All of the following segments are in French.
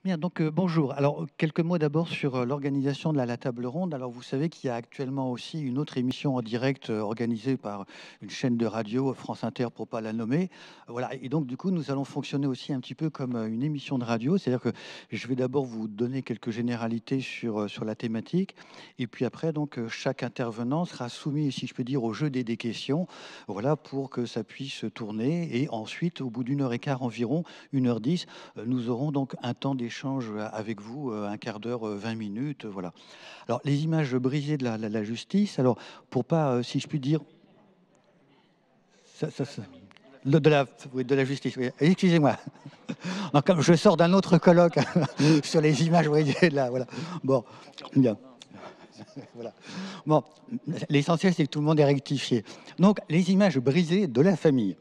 Bien, donc bonjour. Alors, quelques mots d'abord sur l'organisation de la table ronde. Alors, vous savez qu'il y a actuellement aussi une autre émission en direct organisée par une chaîne de radio, France Inter pour pas la nommer. Voilà. Et donc, du coup, nous allons fonctionner aussi un petit peu comme une émission de radio. C'est-à-dire que je vais d'abord vous donner quelques généralités sur la thématique. Et puis après, donc, chaque intervenant sera soumis, si je peux dire, au jeu des questions. Voilà, pour que ça puisse tourner. Et ensuite, au bout d'une heure et quart environ, 1h10, nous aurons donc un temps d'échange avec vous, un quart d'heure, 20 minutes, voilà. Alors, les images brisées de la justice, alors, pour pas, si je puis dire, ça oui, de la justice, oui. Excusez-moi. Non, comme je sors d'un autre colloque sur les images brisées de la, voilà. Bon, bien. Voilà. Bon, l'essentiel, c'est que tout le monde est rectifié. Donc, les images brisées de la famille.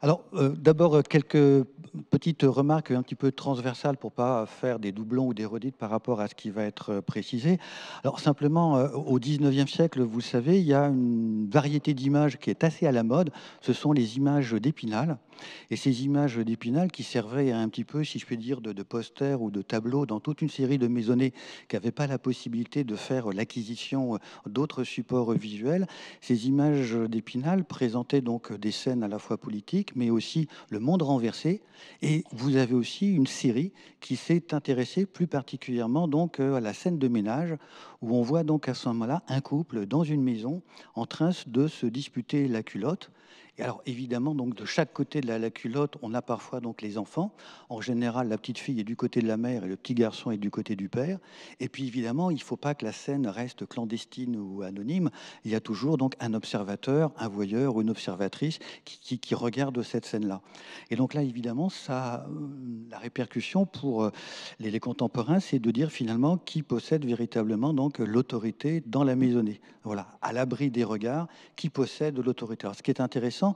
Alors, d'abord, quelques petites remarques un petit peu transversales pour pas faire des doublons ou des redites par rapport à ce qui va être précisé. Alors, simplement, au 19e siècle, vous le savez, il y a une variété d'images qui est assez à la mode. Ce sont les images d'Épinal. Et ces images d'Épinal qui servaient un petit peu, si je puis dire, de posters ou de tableaux dans toute une série de maisonnées qui n'avaient pas la possibilité de faire l'acquisition d'autres supports visuels. Ces images d'Épinal présentaient donc des scènes à la fois politiques, mais aussi le monde renversé. Et vous avez aussi une série qui s'est intéressée plus particulièrement donc à la scène de ménage, où on voit donc à ce moment-là un couple dans une maison en train de se disputer la culotte. Et alors évidemment, donc de chaque côté de la culotte, on a parfois donc les enfants. En général, la petite fille est du côté de la mère et le petit garçon est du côté du père. Et puis évidemment, il ne faut pas que la scène reste clandestine ou anonyme. Il y a toujours donc un observateur, un voyeur ou une observatrice qui regarde cette scène-là. Et donc là, évidemment, ça, la répercussion pour les contemporains, c'est de dire finalement qui possède véritablement donc l'autorité dans la maisonnée. Voilà, à l'abri des regards, qui possède l'autorité. Alors, ce qui est intéressant,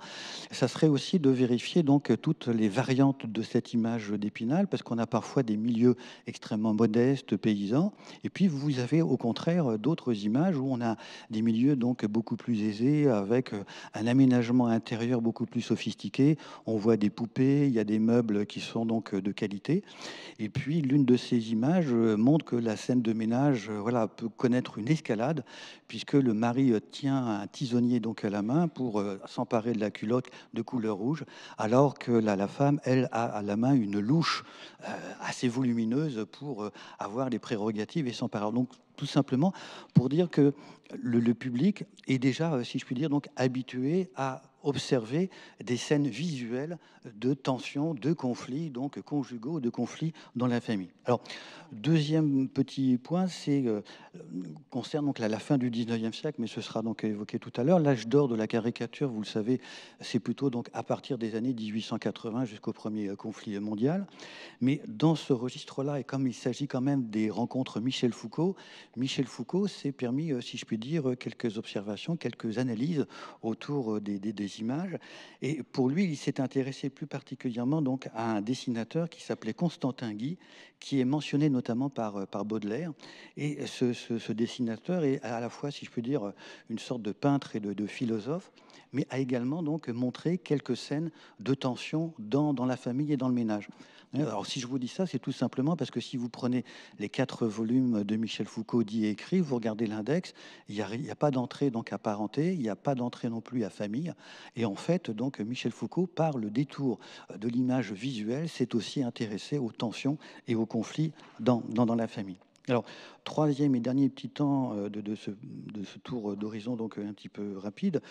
ça serait aussi de vérifier donc toutes les variantes de cette image d'Épinal, parce qu'on a parfois des milieux extrêmement modestes, paysans, et puis vous avez au contraire d'autres images où on a des milieux donc beaucoup plus aisés, avec un aménagement intérieur beaucoup plus sophistiqué. On voit des poupées, il y a des meubles qui sont donc de qualité. Et puis, l'une de ces images montre que la scène de ménage voilà, peut connaître une escalade, puisque le mari tient un tisonnier donc à la main pour s'emparer de la culotte de couleur rouge, alors que la femme, elle, a à la main une louche assez volumineuse pour avoir les prérogatives et s'emparer. Donc, tout simplement pour dire que le public est déjà, si je puis dire, donc habitué à observer des scènes visuelles de tensions, de conflits, donc conjugaux, de conflits dans la famille. Alors, deuxième petit point, c'est concerne donc la fin du 19e siècle, mais ce sera donc évoqué tout à l'heure. L'âge d'or de la caricature, vous le savez, c'est plutôt donc à partir des années 1880 jusqu'au premier conflit mondial. Mais dans ce registre-là, et comme il s'agit quand même des rencontres Michel Foucault s'est permis, si je puis dire, quelques observations, quelques analyses autour des images. Et pour lui, il s'est intéressé plus particulièrement donc à un dessinateur qui s'appelait Constantin Guy, qui est mentionné notamment par Baudelaire. Et ce dessinateur est à la fois, si je peux dire, une sorte de peintre et de philosophe, mais a également donc montré quelques scènes de tension dans la famille et dans le ménage. Alors, si je vous dis ça, c'est tout simplement parce que si vous prenez les 4 volumes de Michel Foucault dit et écrit, vous regardez l'index, il y a pas d'entrée donc à parenté, il n'y a pas d'entrée non plus à famille. Et en fait, donc, Michel Foucault, par le détour de l'image visuelle, s'est aussi intéressé aux tensions et aux conflits dans la famille. Alors, troisième et dernier petit temps de ce tour d'horizon, donc un petit peu rapide.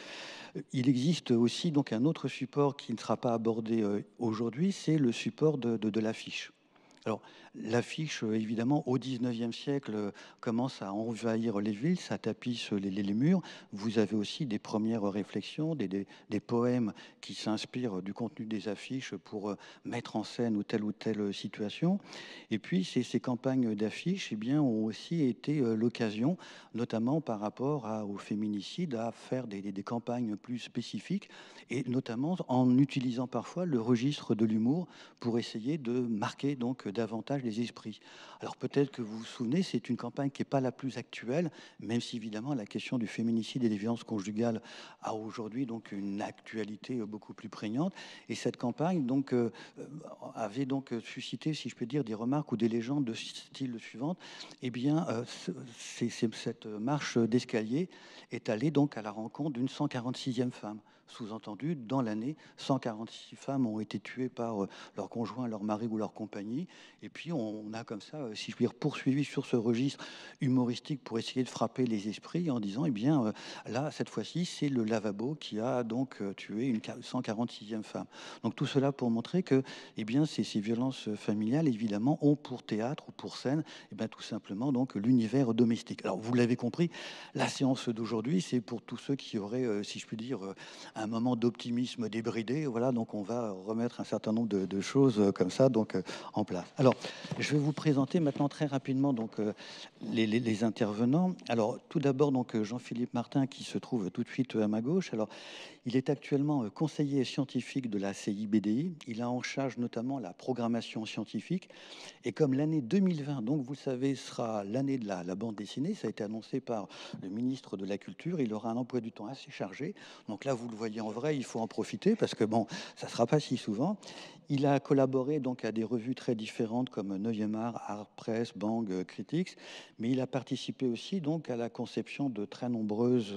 Il existe aussi donc un autre support qui ne sera pas abordé aujourd'hui, c'est le support de l'affiche. Alors, l'affiche, évidemment, au 19e siècle, commence à envahir les villes, ça tapisse les murs. Vous avez aussi des premières réflexions, des poèmes qui s'inspirent du contenu des affiches pour mettre en scène ou telle situation. Et puis, ces campagnes d'affiches eh bien, ont aussi été l'occasion, notamment par rapport au féminicide, à faire des campagnes plus spécifiques, et notamment en utilisant parfois le registre de l'humour pour essayer de marquer donc davantage les esprits. Alors peut-être que vous vous souvenez, c'est une campagne qui n'est pas la plus actuelle, même si évidemment la question du féminicide et des violences conjugales a aujourd'hui donc une actualité beaucoup plus prégnante. Et cette campagne donc avait donc suscité, si je peux dire, des remarques ou des légendes de style suivante. Eh bien, cette marche d'escalier est allée donc à la rencontre d'une 146e femme. Sous-entendu, dans l'année, 146 femmes ont été tuées par leur conjoint, leur mari ou leur compagnie. Et puis, on a comme ça, si je puis dire, poursuivi sur ce registre humoristique pour essayer de frapper les esprits en disant, eh bien, là, cette fois-ci, c'est le lavabo qui a donc tué une 146e femme. Donc, tout cela pour montrer que, eh bien, ces violences familiales, évidemment, ont pour théâtre ou pour scène, eh bien, tout simplement, donc, l'univers domestique. Alors, vous l'avez compris, la séance d'aujourd'hui, c'est pour tous ceux qui auraient, si je puis dire, un moment d'optimisme débridé. Voilà, donc on va remettre un certain nombre de choses comme ça donc en place. Alors, je vais vous présenter maintenant très rapidement donc les intervenants. Alors, tout d'abord donc Jean-Philippe Martin qui se trouve tout de suite à ma gauche. Alors, il est actuellement conseiller scientifique de la CIBDI. Il a en charge notamment la programmation scientifique. Et comme l'année 2020, donc vous le savez, sera l'année de la bande dessinée, ça a été annoncé par le ministre de la Culture, il aura un emploi du temps assez chargé. Donc là, vous le voyez en vrai, il faut en profiter parce que bon, ça ne sera pas si souvent. Il a collaboré donc à des revues très différentes comme 9e Art, Art Press, Bang, Critics, mais il a participé aussi donc à la conception de très nombreuses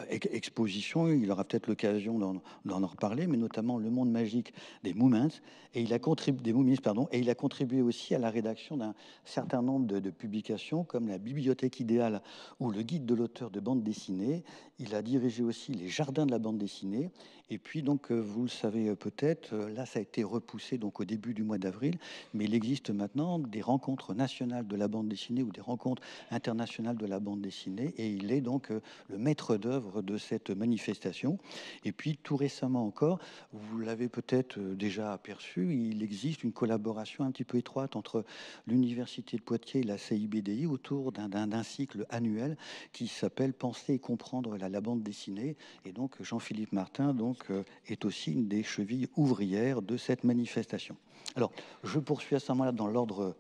expositions. Il aura peut-être l'occasion d'en reparler, mais notamment Le Monde Magique des Moumins, et il a contribué des Moumis, pardon, et il a contribué aussi à la rédaction d'un certain nombre de publications comme la Bibliothèque idéale ou le Guide de l'auteur de bande dessinée. Il a dirigé aussi les Jardins de la bande dessinée. Et puis donc, vous le savez peut-être, là ça a été repoussé donc au début du mois d'avril, mais il existe maintenant des rencontres nationales de la bande dessinée ou des rencontres internationales de la bande dessinée, et il est donc le maître d'œuvre de cette manifestation. Et puis tout récemment encore, vous l'avez peut-être déjà aperçu, il existe une collaboration un petit peu étroite entre l'Université de Poitiers et la CIBDI autour d'un cycle annuel qui s'appelle Penser et comprendre la bande dessinée. Et donc Jean-Philippe Martin donc, est aussi une des chevilles ouvrières de cette manifestation. Alors, je poursuis à ce moment-là dans l'ordre,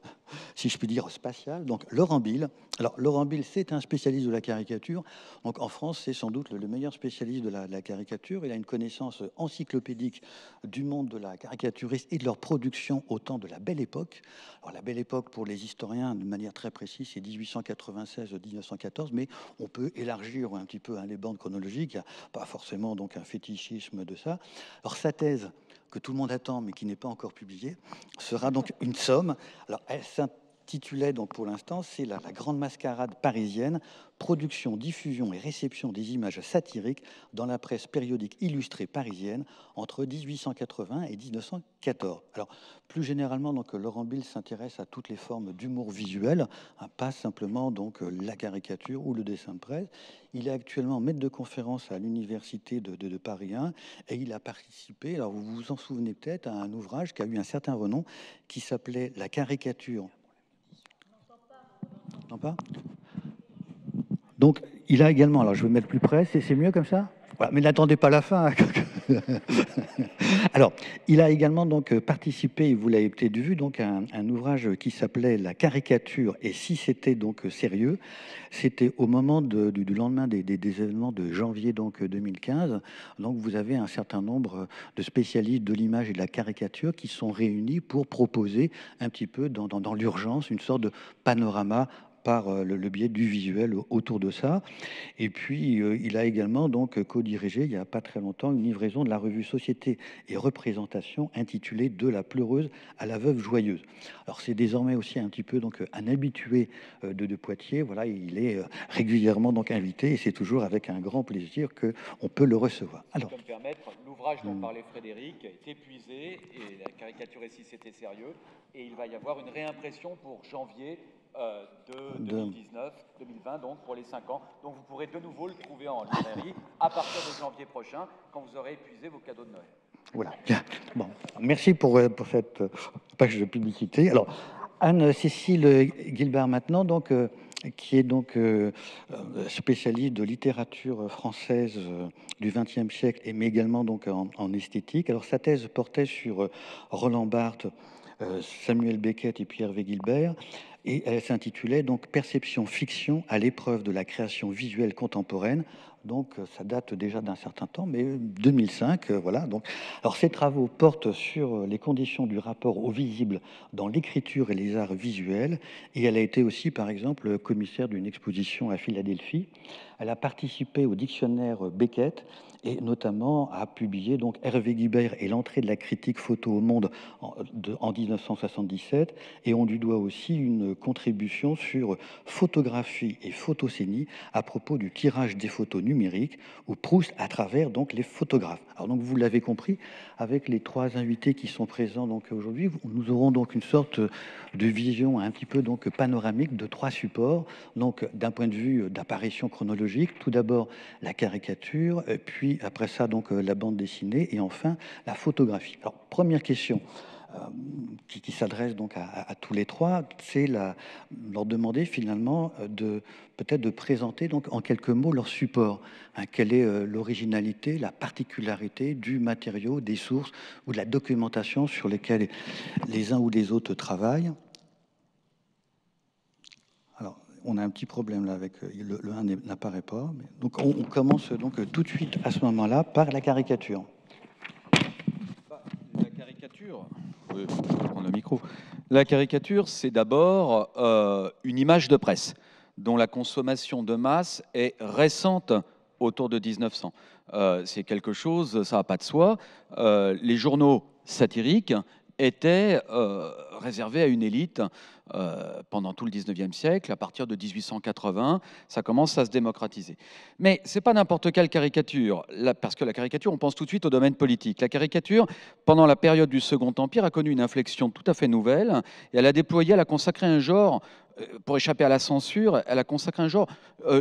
si je puis dire, spatial. Donc, Laurent Bill. Alors, Laurent Bill, c'est un spécialiste de la caricature. Donc, en France, c'est sans doute le meilleur spécialiste de la caricature. Il a une connaissance encyclopédique du monde de la caricaturiste et de leur production au temps de la Belle Époque. Alors, la Belle Époque, pour les historiens, de manière très précise, c'est 1896-1914, mais on peut élargir un petit peu les bandes chronologiques. Il n'y a pas forcément donc un fétichisme de ça. Alors, sa thèse, que tout le monde attend, mais qui n'est pas encore publiée, sera donc une somme. Alors, elle s'intitulait donc pour l'instant, c'est la Grande Mascarade parisienne, production, diffusion et réception des images satiriques dans la presse périodique illustrée parisienne entre 1880 et 1914. Alors, plus généralement, donc, Laurent Bill s'intéresse à toutes les formes d'humour visuel, hein, pas simplement donc la caricature ou le dessin de presse. Il est actuellement maître de conférence à l'université de Paris 1 et il a participé, alors vous vous en souvenez peut-être, à un ouvrage qui a eu un certain renom qui s'appelait La caricature. Non pas. Donc, il a également, alors je vais me mettre plus près, c'est mieux comme ça? Voilà, mais n'attendez pas la fin. Alors, il a également donc participé, vous l'avez peut-être vu, donc à un ouvrage qui s'appelait La caricature et si c'était donc sérieux. C'était au moment du lendemain des événements de janvier donc 2015. Donc, vous avez un certain nombre de spécialistes de l'image et de la caricature qui sont réunis pour proposer un petit peu dans l'urgence une sorte de panorama par le biais du visuel autour de ça. Et puis, il a également donc co-dirigé, il n'y a pas très longtemps, une livraison de la revue Société et Représentation intitulée De la pleureuse à la veuve joyeuse. Alors, c'est désormais aussi un petit peu donc un habitué de Poitiers. Voilà, il est régulièrement donc invité et c'est toujours avec un grand plaisir qu'on peut le recevoir. Alors, si je peux me permettre, l'ouvrage dont parlait Frédéric est épuisé et la caricature ici c'était sérieux et il va y avoir une réimpression pour janvier de 2019-2020, donc pour les 5 ans. Donc vous pourrez de nouveau le trouver en librairie à partir de janvier prochain, quand vous aurez épuisé vos cadeaux de Noël. Voilà. Bon, merci pour cette page de publicité. Alors, Anne-Cécile Guilbert maintenant, donc, qui est donc spécialiste de littérature française du XXe siècle, mais également donc en esthétique. Alors, sa thèse portait sur Roland Barthes, Samuel Beckett et puis Hervé Gilbert, et elle s'intitulait donc Perception-fiction à l'épreuve de la création visuelle contemporaine. Donc ça date déjà d'un certain temps, mais 2005, voilà. Donc, alors ces travaux portent sur les conditions du rapport au visible dans l'écriture et les arts visuels, et elle a été aussi, par exemple, commissaire d'une exposition à Philadelphie. Elle a participé au dictionnaire Beckett et notamment a publié donc Hervé Guibert et l'entrée de la critique photo au monde en 1977, et on lui doit aussi une contribution sur photographie et photocénie à propos du tirage des photos numériques ou Proust à travers donc les photographes. Alors donc vous l'avez compris, avec les trois invités qui sont présents donc aujourd'hui, nous aurons donc une sorte de vision un petit peu donc panoramique de trois supports. Donc d'un point de vue d'apparition chronologique, tout d'abord la caricature, puis après ça donc la bande dessinée et enfin la photographie. Alors première question qui s'adresse donc à tous les trois, c'est leur demander finalement peut-être de présenter donc en quelques mots leur support. Hein, quelle est l'originalité, la particularité du matériau, des sources ou de la documentation sur lesquelles les uns ou les autres travaillent. Alors, on a un petit problème là avec le 1 n'apparaît pas. Mais, donc on commence donc tout de suite à ce moment-là par la caricature. La caricature, oui, je vais prendre le micro. La caricature, c'est d'abord une image de presse dont la consommation de masse est récente, autour de 1900. C'est quelque chose, ça n'a pas de soi. Les journaux satiriques étaient réservés à une élite pendant tout le 19e siècle. À partir de 1880, ça commence à se démocratiser. Mais ce n'est pas n'importe quelle caricature, parce que la caricature, on pense tout de suite au domaine politique. La caricature, pendant la période du Second Empire, a connu une inflexion tout à fait nouvelle, et elle a déployé, elle a consacré un genre, pour échapper à la censure, elle a consacré un genre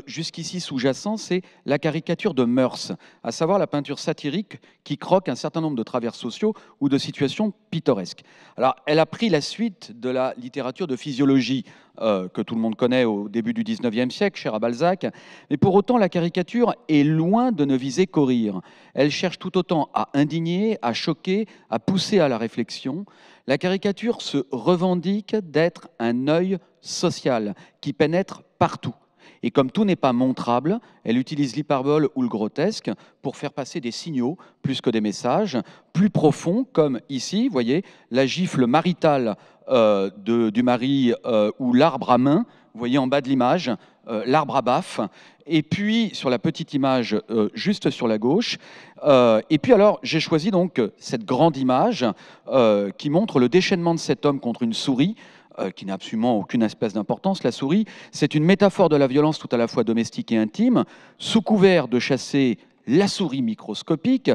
jusqu'ici sous-jacent, c'est la caricature de mœurs, à savoir la peinture satirique qui croque un certain nombre de travers sociaux ou de situations pittoresques. Alors, elle a pris la suite de la littérature de physiologie que tout le monde connaît au début du 19e siècle, cher à Balzac, mais pour autant, la caricature est loin de ne viser qu'au rire. Elle cherche tout autant à indigner, à choquer, à pousser à la réflexion. La caricature se revendique d'être un œil social qui pénètre partout. Et comme tout n'est pas montrable, elle utilise l'hyperbole ou le grotesque pour faire passer des signaux plus que des messages plus profonds, comme ici, vous voyez, la gifle maritale du mari ou l'arbre à main, vous voyez en bas de l'image, l'arbre à baffe, et puis sur la petite image juste sur la gauche. Et puis alors, j'ai choisi donc cette grande image qui montre le déchaînement de cet homme contre une souris, qui n'a absolument aucune espèce d'importance. La souris, c'est une métaphore de la violence tout à la fois domestique et intime, sous couvert de chasser la souris microscopique,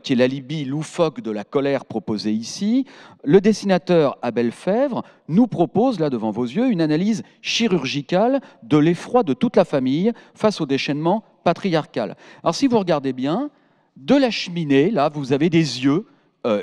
qui est l'alibi loufoque de la colère proposée ici. Le dessinateur Abel Fèvre nous propose, là devant vos yeux, une analyse chirurgicale de l'effroi de toute la famille face au déchaînement patriarcal. Alors si vous regardez bien, de la cheminée, là, vous avez des yeux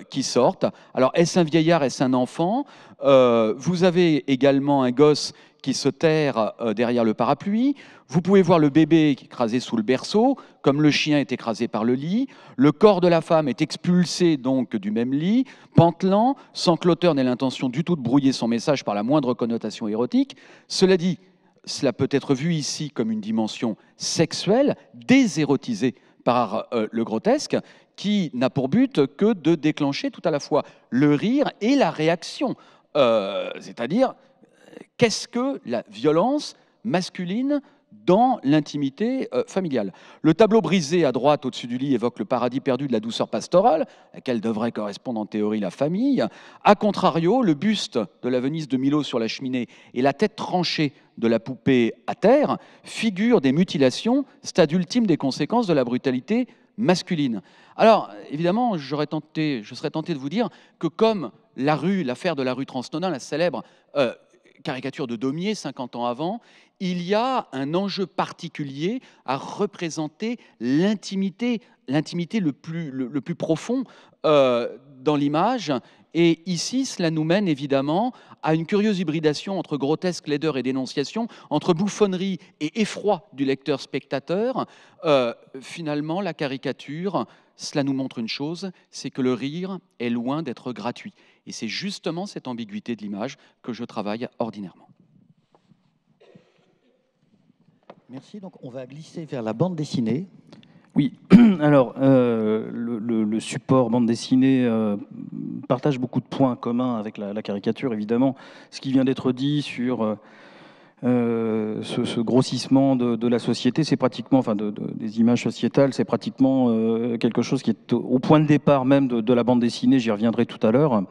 qui sortent. Alors, est-ce un vieillard, est-ce un enfant? Vous avez également un gosse qui se terre derrière le parapluie. Vous pouvez voir le bébé écrasé sous le berceau, comme le chien est écrasé par le lit. Le corps de la femme est expulsé donc du même lit, pantelant, sans que l'auteur n'ait l'intention du tout de brouiller son message par la moindre connotation érotique. Cela dit, cela peut être vu ici comme une dimension sexuelle, désérotisée par le grotesque, qui n'a pour but que de déclencher tout à la fois le rire et la réaction. C'est-à-dire, qu'est-ce que la violence masculine dans l'intimité familiale? Le tableau brisé à droite au-dessus du lit évoque le paradis perdu de la douceur pastorale, à laquelle devrait correspondre en théorie la famille. A contrario, le buste de la Venise de Milo sur la cheminée et la tête tranchée de la poupée à terre figurent des mutilations, stade ultime des conséquences de la brutalité masculine. Alors, évidemment, je serais tenté de vous dire que comme l'affaire de la rue Transnonain, la célèbre caricature de Daumier, 50 ans avant, il y a un enjeu particulier à représenter l'intimité le plus profond dans l'image. Et ici, cela nous mène évidemment à une curieuse hybridation entre grotesque, laideur et dénonciation, entre bouffonnerie et effroi du lecteur-spectateur. Finalement, la caricature, cela nous montre une chose, c'est que le rire est loin d'être gratuit. Et c'est justement cette ambiguïté de l'image que je travaille ordinairement. Merci. Donc, on va glisser vers la bande dessinée. Oui, alors le support bande dessinée partage beaucoup de points communs avec la caricature, évidemment. Ce qui vient d'être dit sur ce grossissement de la société, c'est pratiquement, enfin des images sociétales, c'est pratiquement quelque chose qui est au point de départ même de la bande dessinée, j'y reviendrai tout à l'heure,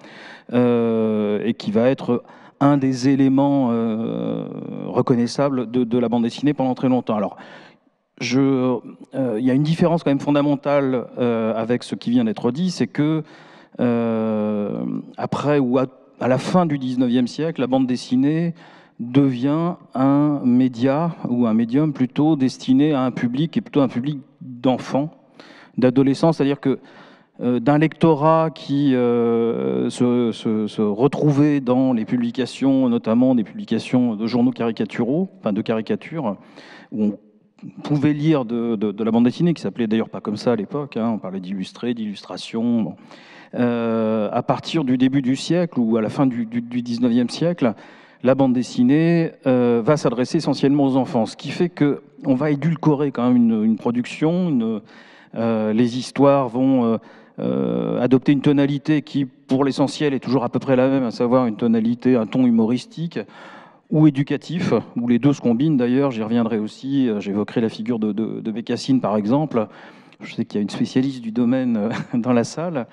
et qui va être un des éléments reconnaissables de la bande dessinée pendant très longtemps. Alors, il y a une différence quand même fondamentale avec ce qui vient d'être dit, c'est que après ou à la fin du 19e siècle, la bande dessinée devient un média ou un médium plutôt destiné à un public, et plutôt un public d'enfants, d'adolescents, c'est-à-dire que d'un lectorat qui se retrouvait dans les publications, notamment des publications de journaux caricaturaux, enfin de caricatures, où on pouvait lire de la bande dessinée, qui s'appelait d'ailleurs pas comme ça à l'époque, hein, on parlait d'illustrés, d'illustrations. Bon. À partir du début du siècle ou à la fin du 19e siècle, la bande dessinée va s'adresser essentiellement aux enfants, ce qui fait qu'on va édulcorer quand même une production, les histoires vont adopter une tonalité qui, pour l'essentiel, est toujours à peu près la même, à savoir une tonalité, un ton humoristique, ou éducatif, où les deux se combinent d'ailleurs, j'y reviendrai aussi, j'évoquerai la figure de Bécassine par exemple, je sais qu'il y a une spécialiste du domaine dans la salle,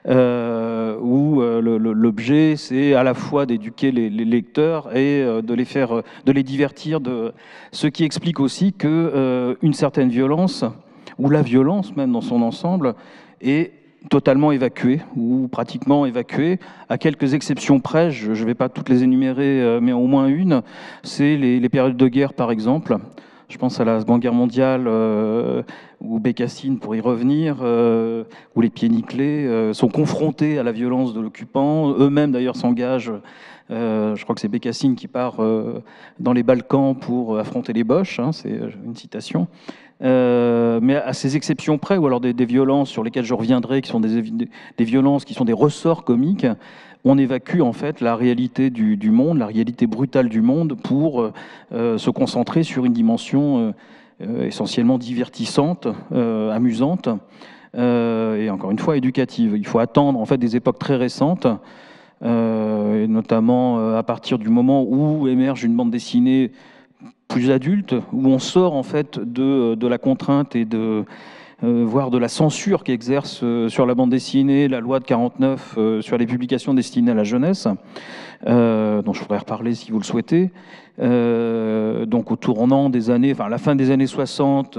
où l'objet c'est à la fois d'éduquer les lecteurs et de les divertir, ce qui explique aussi qu'une certaine violence, ou la violence même dans son ensemble, est totalement évacuée, ou pratiquement évacuée, à quelques exceptions près, je ne vais pas toutes les énumérer, mais au moins une, c'est les périodes de guerre par exemple. Je pense à la Seconde Guerre mondiale, où Bécassine, pour y revenir, où les pieds nickelés sont confrontés à la violence de l'occupant, eux-mêmes d'ailleurs s'engagent, je crois que c'est Bécassine qui part dans les Balkans pour affronter les Boches, hein, c'est une citation. Mais à ces exceptions près, ou alors des violences sur lesquelles je reviendrai, qui sont des violences qui sont des ressorts comiques, on évacue en fait la réalité du monde, la réalité brutale du monde, pour se concentrer sur une dimension essentiellement divertissante, amusante, et encore une fois éducative. Il faut attendre en fait des époques très récentes, et notamment à partir du moment où émerge une bande dessinée plus adulte, où on sort en fait de la contrainte et voire de la censure qu'exerce sur la bande dessinée la loi de 49 sur les publications destinées à la jeunesse, dont je pourrais reparler si vous le souhaitez. Donc au tournant des années, enfin à la fin des années 60,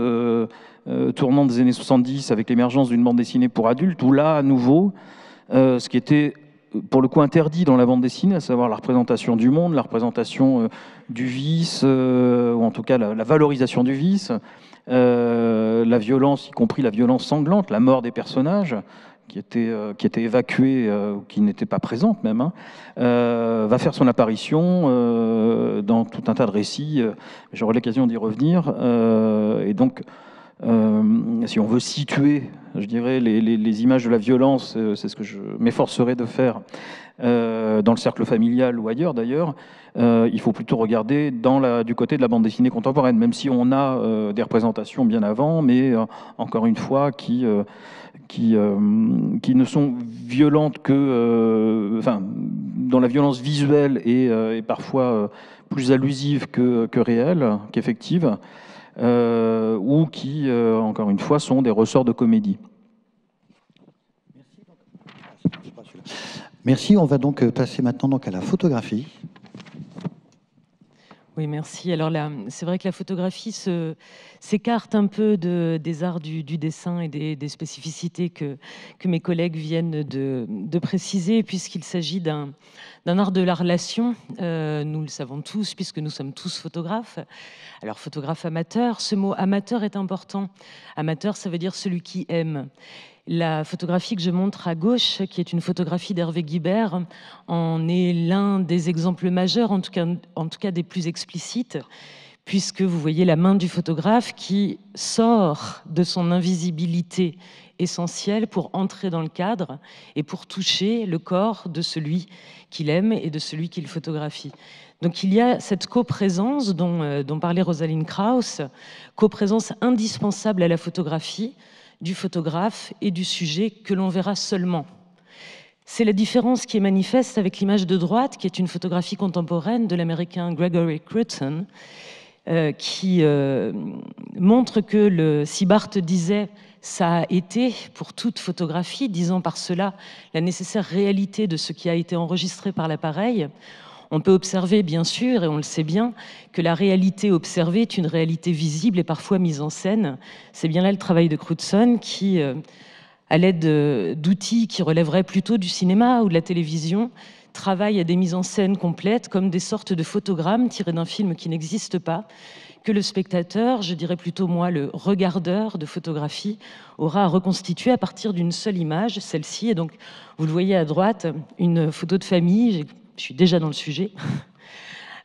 tournant des années 70, avec l'émergence d'une bande dessinée pour adultes, où là, à nouveau, ce qui était pour le coup interdit dans la bande dessinée, à savoir la représentation du monde, la représentation du vice, ou en tout cas la valorisation du vice, la violence, y compris la violence sanglante, la mort des personnages, qui était évacuée, qui n'était pas présente même, hein, va faire son apparition dans tout un tas de récits. J'aurai l'occasion d'y revenir. Et donc, si on veut situer, je dirais, les images de la violence, c'est ce que je m'efforcerai de faire dans le cercle familial ou ailleurs d'ailleurs, il faut plutôt regarder du côté de la bande dessinée contemporaine, même si on a des représentations bien avant, mais encore une fois, qui ne sont violentes que... enfin, dont la violence visuelle est parfois plus allusive que réelle, qu'effective, ou qui, encore une fois, sont des ressorts de comédie. Merci, on va donc passer maintenant donc à la photographie. Oui, merci. Alors là, c'est vrai que la photographie s'écarte un peu des arts du dessin et des spécificités que mes collègues viennent de préciser, puisqu'il s'agit d'un art de la relation. Nous le savons tous, puisque nous sommes tous photographes. Alors, photographe amateur, ce mot amateur est important. Amateur, ça veut dire celui qui aime. La photographie que je montre à gauche, qui est une photographie d'Hervé Guibert, en est l'un des exemples majeurs, en tout cas des plus explicites, puisque vous voyez la main du photographe qui sort de son invisibilité essentielle pour entrer dans le cadre et pour toucher le corps de celui qu'il aime et de celui qu'il photographie. Donc il y a cette coprésence dont parlait Rosalind Krauss, coprésence indispensable à la photographie, du photographe et du sujet que l'on verra seulement. C'est la différence qui est manifeste avec l'image de droite, qui est une photographie contemporaine de l'américain Gregory Crutzen, qui montre que si Barthes disait « ça a été pour toute photographie », disant par cela la nécessaire réalité de ce qui a été enregistré par l'appareil, on peut observer, bien sûr, et on le sait bien, que la réalité observée est une réalité visible et parfois mise en scène. C'est bien là le travail de Crutzen qui, à l'aide d'outils qui relèveraient plutôt du cinéma ou de la télévision, travaille à des mises en scène complètes comme des sortes de photogrammes tirés d'un film qui n'existe pas, que le spectateur, je dirais plutôt moi le regardeur de photographie, aura à reconstituer à partir d'une seule image, celle-ci. Et donc, vous le voyez à droite, une photo de famille, je suis déjà dans le sujet,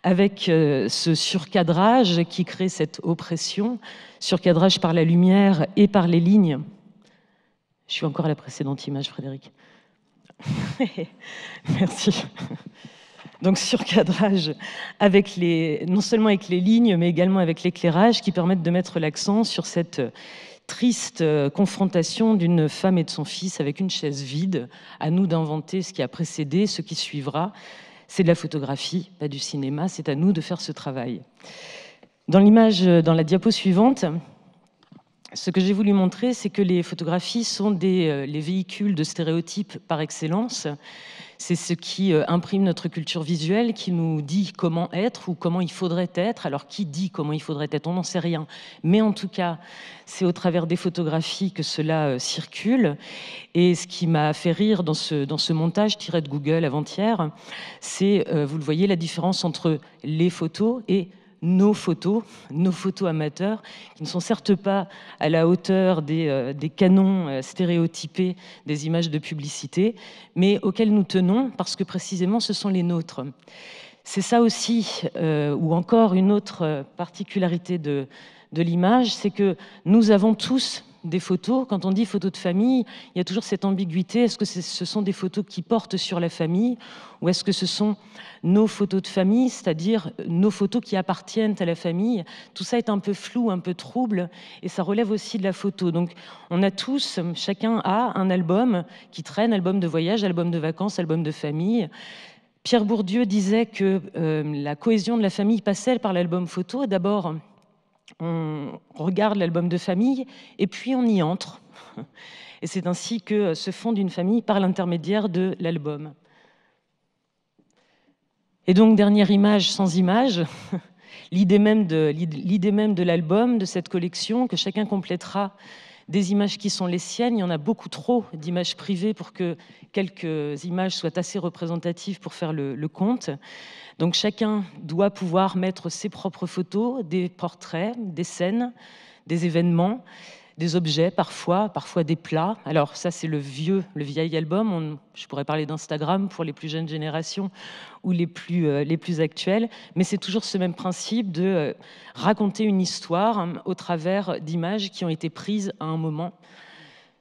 avec ce surcadrage qui crée cette oppression, surcadrage par la lumière et par les lignes. Je suis encore à la précédente image, Frédéric. Merci. Donc surcadrage avec non seulement avec les lignes, mais également avec l'éclairage qui permettent de mettre l'accent sur cette triste confrontation d'une femme et de son fils avec une chaise vide. À nous d'inventer ce qui a précédé, ce qui suivra. C'est de la photographie, pas du cinéma. C'est à nous de faire ce travail. Dans l'image, dans la diapo suivante, ce que j'ai voulu montrer, c'est que les photographies sont les véhicules de stéréotypes par excellence. C'est ce qui imprime notre culture visuelle, qui nous dit comment être ou comment il faudrait être. Alors, qui dit comment il faudrait être? On n'en sait rien. Mais en tout cas, c'est au travers des photographies que cela circule. Et ce qui m'a fait rire dans ce montage tiré de Google avant-hier, c'est, vous le voyez, la différence entre les photos et nos photos amateurs, qui ne sont certes pas à la hauteur des canons stéréotypés des images de publicité, mais auxquelles nous tenons parce que précisément ce sont les nôtres. C'est ça aussi, ou encore une autre particularité de l'image, c'est que nous avons tous des photos. Quand on dit photos de famille, il y a toujours cette ambiguïté. Est-ce que ce sont des photos qui portent sur la famille ou est-ce que ce sont nos photos de famille, c'est-à-dire nos photos qui appartiennent à la famille? Tout ça est un peu flou, un peu trouble et ça relève aussi de la photo. Donc on a tous, chacun a un album qui traîne, album de voyage, album de vacances, album de famille. Pierre Bourdieu disait que la cohésion de la famille passait par l'album photo. D'abord, on regarde l'album de famille et puis on y entre. Et c'est ainsi que se fonde une famille par l'intermédiaire de l'album. Et donc, dernière image sans image, l'idée même de l'album, de cette collection, que chacun complétera des images qui sont les siennes. Il y en a beaucoup trop d'images privées pour que quelques images soient assez représentatives pour faire le compte. Donc chacun doit pouvoir mettre ses propres photos, des portraits, des scènes, des événements, des objets parfois des plats. Alors ça c'est le vieil album, je pourrais parler d'Instagram pour les plus jeunes générations ou les plus actuelles, mais c'est toujours ce même principe de raconter une histoire au travers d'images qui ont été prises à un moment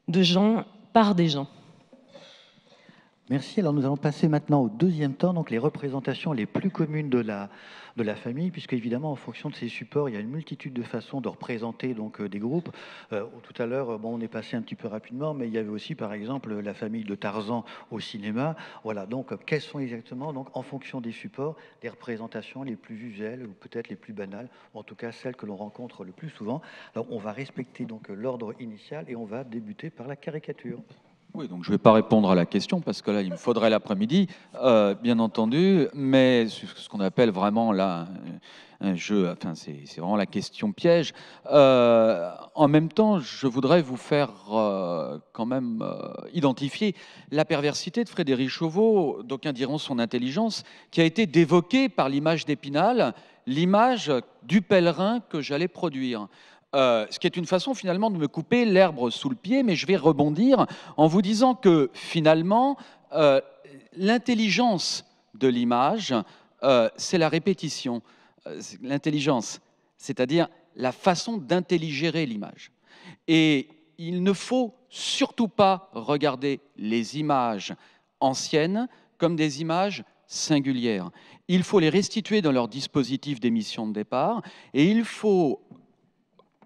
de gens par des gens. Merci. Alors nous allons passer maintenant au deuxième temps, donc les représentations les plus communes de la famille, puisque évidemment en fonction de ces supports, il y a une multitude de façons de représenter donc des groupes. Tout à l'heure, on est passé un petit peu rapidement, mais il y avait aussi par exemple la famille de Tarzan au cinéma. Voilà, donc quelles sont exactement, donc en fonction des supports, les représentations les plus usuelles ou peut-être les plus banales, ou en tout cas celles que l'on rencontre le plus souvent. Alors on va respecter donc l'ordre initial et on va débuter par la caricature. Oui, donc je ne vais pas répondre à la question parce que là, il me faudrait l'après-midi, bien entendu, mais ce qu'on appelle vraiment là un jeu, enfin c'est vraiment la question piège. En même temps, je voudrais vous faire quand même identifier la perversité de Frédéric Chauveau, d'aucuns diront son intelligence, qui a été dévoquée par l'image d'Épinal, l'image du pèlerin que j'allais produire. Ce qui est une façon finalement de me couper l'herbe sous le pied, mais je vais rebondir en vous disant que finalement, l'intelligence de l'image, c'est la répétition. L'intelligence, c'est-à-dire la façon d'intelligérer l'image. Et il ne faut surtout pas regarder les images anciennes comme des images singulières. Il faut les restituer dans leur dispositif d'émission de départ et il faut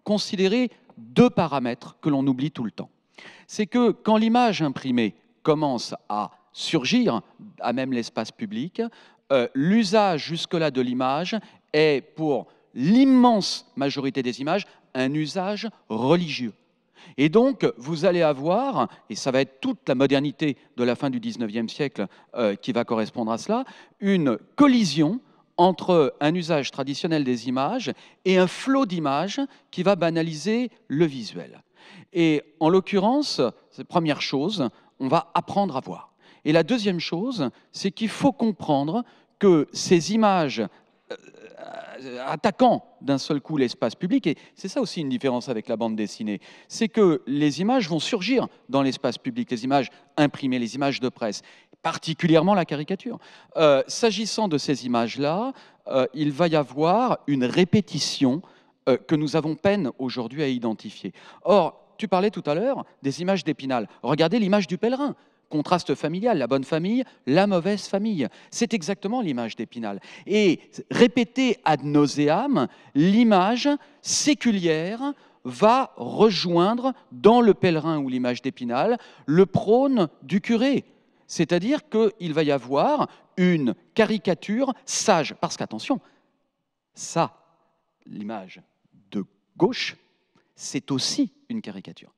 considérer deux paramètres que l'on oublie tout le temps. C'est que quand l'image imprimée commence à surgir à même l'espace public, l'usage jusque-là de l'image est, pour l'immense majorité des images, un usage religieux. Et donc, vous allez avoir, et ça va être toute la modernité de la fin du XIXe siècle qui va correspondre à cela, une collision entre un usage traditionnel des images et un flot d'images qui va banaliser le visuel. Et en l'occurrence, c'est la première chose, on va apprendre à voir. Et la deuxième chose, c'est qu'il faut comprendre que ces images attaquant d'un seul coup l'espace public, et c'est ça aussi une différence avec la bande dessinée, c'est que les images vont surgir dans l'espace public, les images imprimées, les images de presse, particulièrement la caricature. S'agissant de ces images-là, il va y avoir une répétition que nous avons peine aujourd'hui à identifier. Or, tu parlais tout à l'heure des images d'Épinal. Regardez l'image du pèlerin. Contraste familial, la bonne famille, la mauvaise famille. C'est exactement l'image d'Épinal. Et répétée ad nauseam, l'image séculière va rejoindre dans le pèlerin ou l'image d'Épinal le prône du curé. C'est-à-dire qu'il va y avoir une caricature sage. Parce qu'attention, ça, l'image de gauche, c'est aussi une caricature.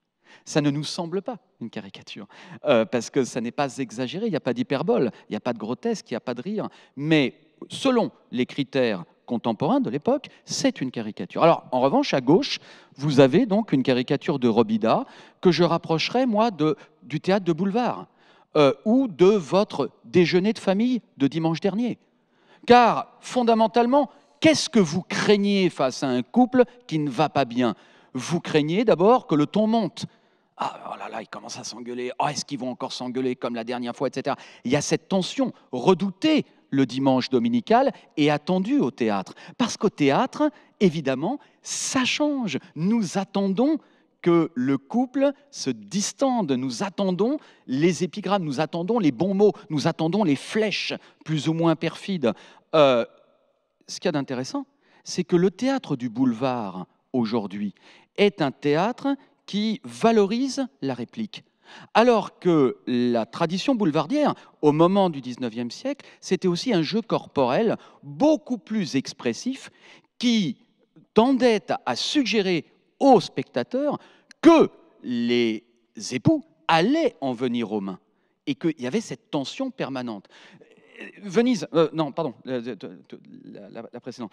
Ça ne nous semble pas une caricature, parce que ça n'est pas exagéré, il n'y a pas d'hyperbole, il n'y a pas de grotesque, il n'y a pas de rire. Mais selon les critères contemporains de l'époque, c'est une caricature. Alors, en revanche, à gauche, vous avez donc une caricature de Robida que je rapprocherais, moi, du théâtre de boulevard ou de votre déjeuner de famille de dimanche dernier. Car, fondamentalement, qu'est-ce que vous craignez face à un couple qui ne va pas bien? Vous craignez d'abord que le ton monte. Ah, oh là là, ils commencent à s'engueuler. Oh, est-ce qu'ils vont encore s'engueuler comme la dernière fois, etc. Il y a cette tension redoutée le dimanche dominical et attendue au théâtre. Parce qu'au théâtre, évidemment, ça change. Nous attendons que le couple se distende. Nous attendons les épigrammes, nous attendons les bons mots, nous attendons les flèches plus ou moins perfides. Ce qu'il y a d'intéressant, c'est que le théâtre du boulevard, aujourd'hui, est un théâtre qui valorise la réplique. Alors que la tradition boulevardière, au moment du XIXe siècle, c'était aussi un jeu corporel beaucoup plus expressif qui tendait à suggérer aux spectateurs que les époux allaient en venir aux mains et qu'il y avait cette tension permanente. Venise, non, pardon, la précédente.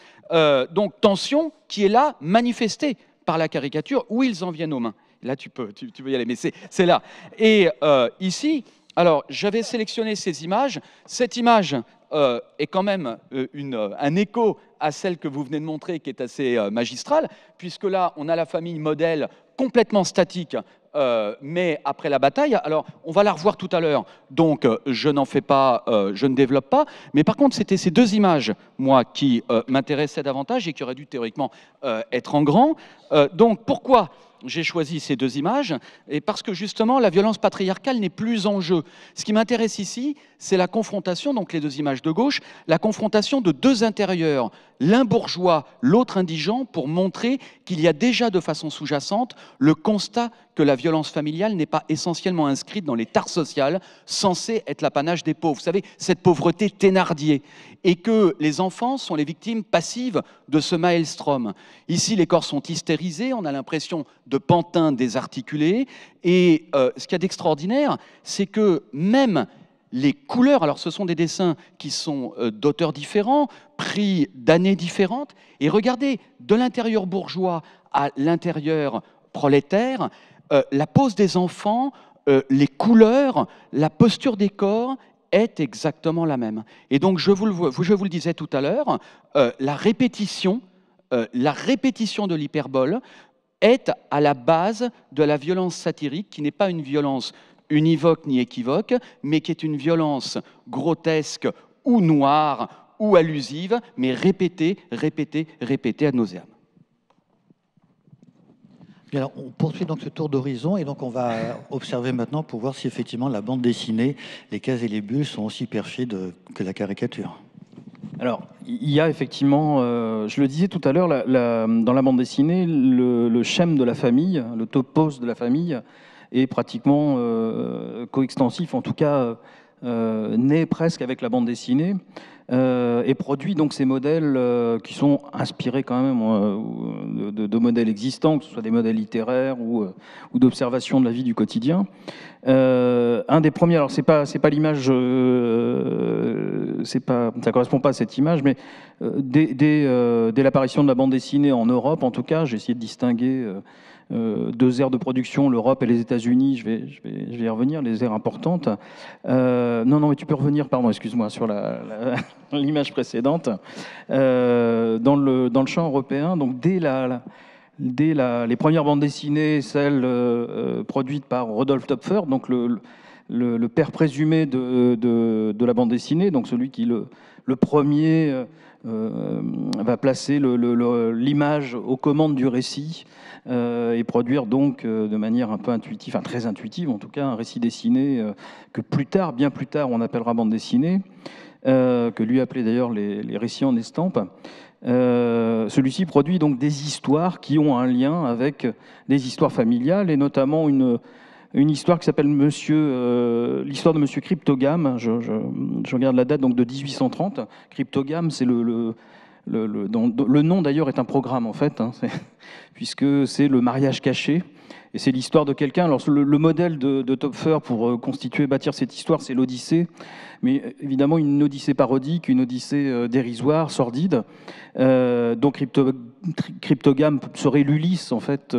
Donc, tension qui est là, manifestée par la caricature, où ils en viennent aux mains. Là, tu peux y aller, mais c'est là. Et ici, alors, j'avais sélectionné ces images. Cette image est quand même un écho à celle que vous venez de montrer, qui est assez magistrale, puisque là, on a la famille modèle complètement statique, mais après la bataille. Alors, on va la revoir tout à l'heure, donc je n'en fais pas, je ne développe pas, mais par contre, c'était ces deux images, moi, qui m'intéressaient davantage et qui auraient dû théoriquement être en grand. Donc, pourquoi j'ai choisi ces deux images? Et parce que justement, la violence patriarcale n'est plus en jeu. Ce qui m'intéresse ici, c'est la confrontation, donc les deux images de gauche, la confrontation de deux intérieurs, l'un bourgeois, l'autre indigent, pour montrer qu'il y a déjà de façon sous-jacente le constat que la violence familiale n'est pas essentiellement inscrite dans les tares sociales censées être l'apanage des pauvres. Vous savez, cette pauvreté Thénardier. Et que les enfants sont les victimes passives de ce maelstrom. Ici, les corps sont hystérisés, on a l'impression de pantins désarticulés. Et ce qu'il y a d'extraordinaire, c'est que même les couleurs, alors ce sont des dessins qui sont d'auteurs différents, pris d'années différentes, et regardez, de l'intérieur bourgeois à l'intérieur prolétaire, la pose des enfants, les couleurs, la posture des corps est exactement la même. Et donc, je vous le disais tout à l'heure, la répétition de l'hyperbole est à la base de la violence satirique, qui n'est pas une violence univoque ni équivoque, mais qui est une violence grotesque ou noire ou allusive, mais répétée ad nauseam. Bien, alors, on poursuit donc ce tour d'horizon et donc on va observer maintenant pour voir si effectivement la bande dessinée, les cases et les bulles sont aussi perfides que la caricature. Alors, il y a effectivement, je le disais tout à l'heure, dans la bande dessinée, le schème de la famille, le topos de la famille est pratiquement coextensif, en tout cas né presque avec la bande dessinée, et produit donc ces modèles qui sont inspirés quand même de modèles existants, que ce soit des modèles littéraires ou d'observation de la vie du quotidien. Un des premiers, alors c'est pas l'image, ça correspond pas à cette image, mais dès l'apparition de la bande dessinée en Europe, en tout cas, j'ai essayé de distinguer deux aires de production, l'Europe et les États-Unis. Je vais y revenir, les aires importantes. Non, mais tu peux revenir, pardon, excuse-moi, sur l'image précédente. Dans le champ européen, donc dès les premières bandes dessinées, celles produites par Rodolphe Töpffer, donc le père présumé de la bande dessinée, donc celui qui le premier va placer l'image aux commandes du récit et produire donc de manière un peu intuitive, enfin très intuitive en tout cas, un récit dessiné que plus tard, bien plus tard, on appellera bande dessinée, que lui appelait d'ailleurs les récits en estampe. Celui-ci produit donc des histoires qui ont un lien avec des histoires familiales et notamment une histoire qui s'appelle l'histoire de Monsieur Cryptogame. Je regarde la date donc de 1830. Cryptogame, c'est le nom d'ailleurs est un programme en fait, puisque c'est le mariage caché. Et c'est l'histoire de quelqu'un. Alors le modèle de Töpffer pour bâtir cette histoire, c'est l'Odyssée, mais évidemment une Odyssée parodique, une Odyssée dérisoire, sordide. Donc Cryptogame serait l'Ulysse en fait,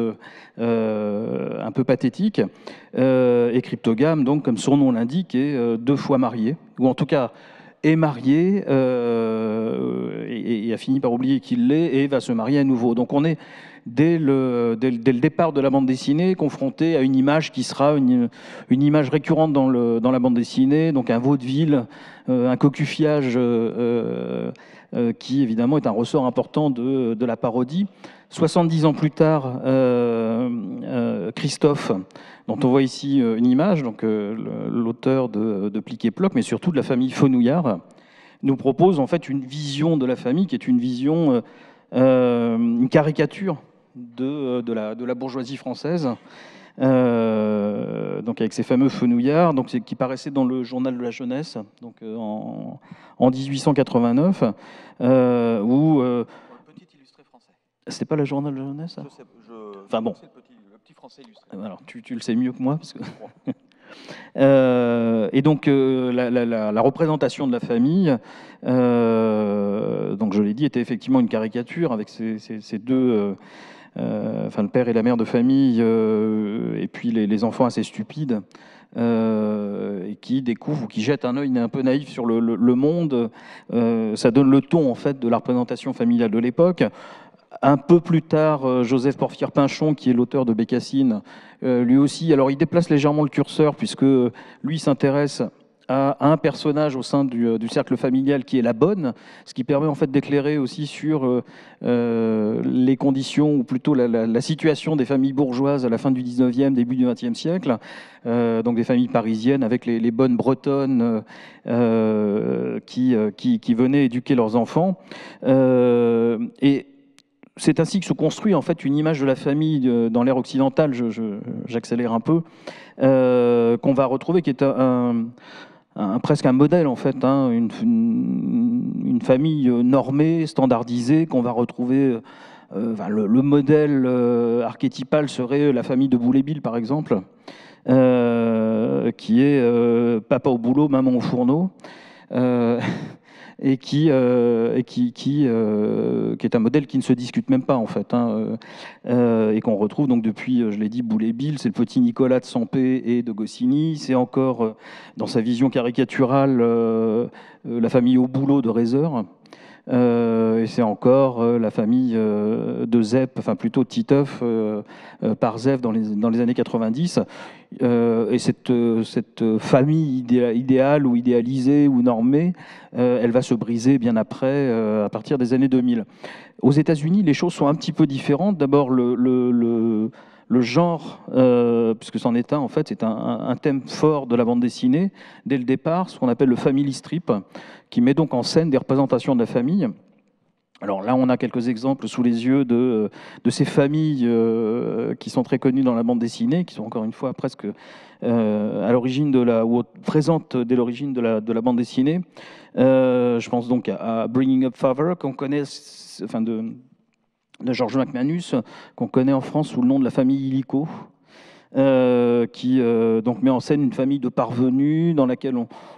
un peu pathétique. Et Cryptogame, donc comme son nom l'indique, est 2 fois marié, ou en tout cas est marié et a fini par oublier qu'il l'est et va se marier à nouveau. Donc on est dès le départ de la bande dessinée confronté à une image qui sera une image récurrente dans la bande dessinée, donc un vaudeville, un cocufiage qui évidemment est un ressort important de la parodie. 70 ans plus tard, Christophe, dont on voit ici une image, donc l'auteur de Plic et Ploc, mais surtout de la famille Fenouillard, nous propose en fait une vision de la famille qui est une vision, une caricature de la bourgeoisie française, donc avec ces fameux Fenouillards, donc qui paraissaient dans le journal de la jeunesse, donc en 1889, où Petit illustré français. c'était pas le journal de la jeunesse, ça ? Enfin bon. C'est le petit français illustré. Alors tu le sais mieux que moi parce que. Et donc la représentation de la famille, donc je l'ai dit, était effectivement une caricature avec ces deux, enfin le père et la mère de famille, et puis les enfants assez stupides, et qui découvrent ou qui jettent un œil un peu naïf sur le monde. Ça donne le ton en fait de la représentation familiale de l'époque. Un peu plus tard, Joseph Porphyre Pinchon, qui est l'auteur de Bécassine, lui aussi, alors il déplace légèrement le curseur, puisque lui s'intéresse à un personnage au sein du cercle familial qui est la bonne, ce qui permet en fait d'éclairer aussi sur les conditions, ou plutôt la situation des familles bourgeoises à la fin du 19e, début du 20e siècle, donc des familles parisiennes avec les bonnes bretonnes qui venaient éduquer leurs enfants. Et c'est ainsi que se construit en fait une image de la famille dans l'ère occidentale, j'accélère un peu, qu'on va retrouver, qui est presque un modèle en fait, une famille normée, standardisée, qu'on va retrouver. Le modèle archétypal serait la famille de Boulay-Bill par exemple, qui est papa au boulot, maman au fourneau. Et qui est un modèle qui ne se discute même pas en fait, et qu'on retrouve donc depuis, je l'ai dit, Boulay-Bill, c'est le petit Nicolas de Sampé et de Goscinny, c'est encore dans sa vision caricaturale la famille au boulot de Rézeur, et c'est encore la famille de Zep, enfin plutôt Titeuf par Zep dans les années 90. Et cette famille idéale ou idéalisée ou normée, elle va se briser bien après, à partir des années 2000. Aux États-Unis, les choses sont un petit peu différentes. D'abord, le le genre, puisque c'en est un, en fait, c'est un thème fort de la bande dessinée, dès le départ, ce qu'on appelle le family strip, qui met donc en scène des représentations de la famille. Alors là, on a quelques exemples sous les yeux de ces familles qui sont très connues dans la bande dessinée, qui sont encore une fois presque à l'origine ou présentes dès l'origine de la bande dessinée. Je pense donc à Bringing Up Father, qu'on connaît, enfin de George McManus, qu'on connaît en France sous le nom de la famille Illico, qui donc met en scène une famille de parvenus dans laquelle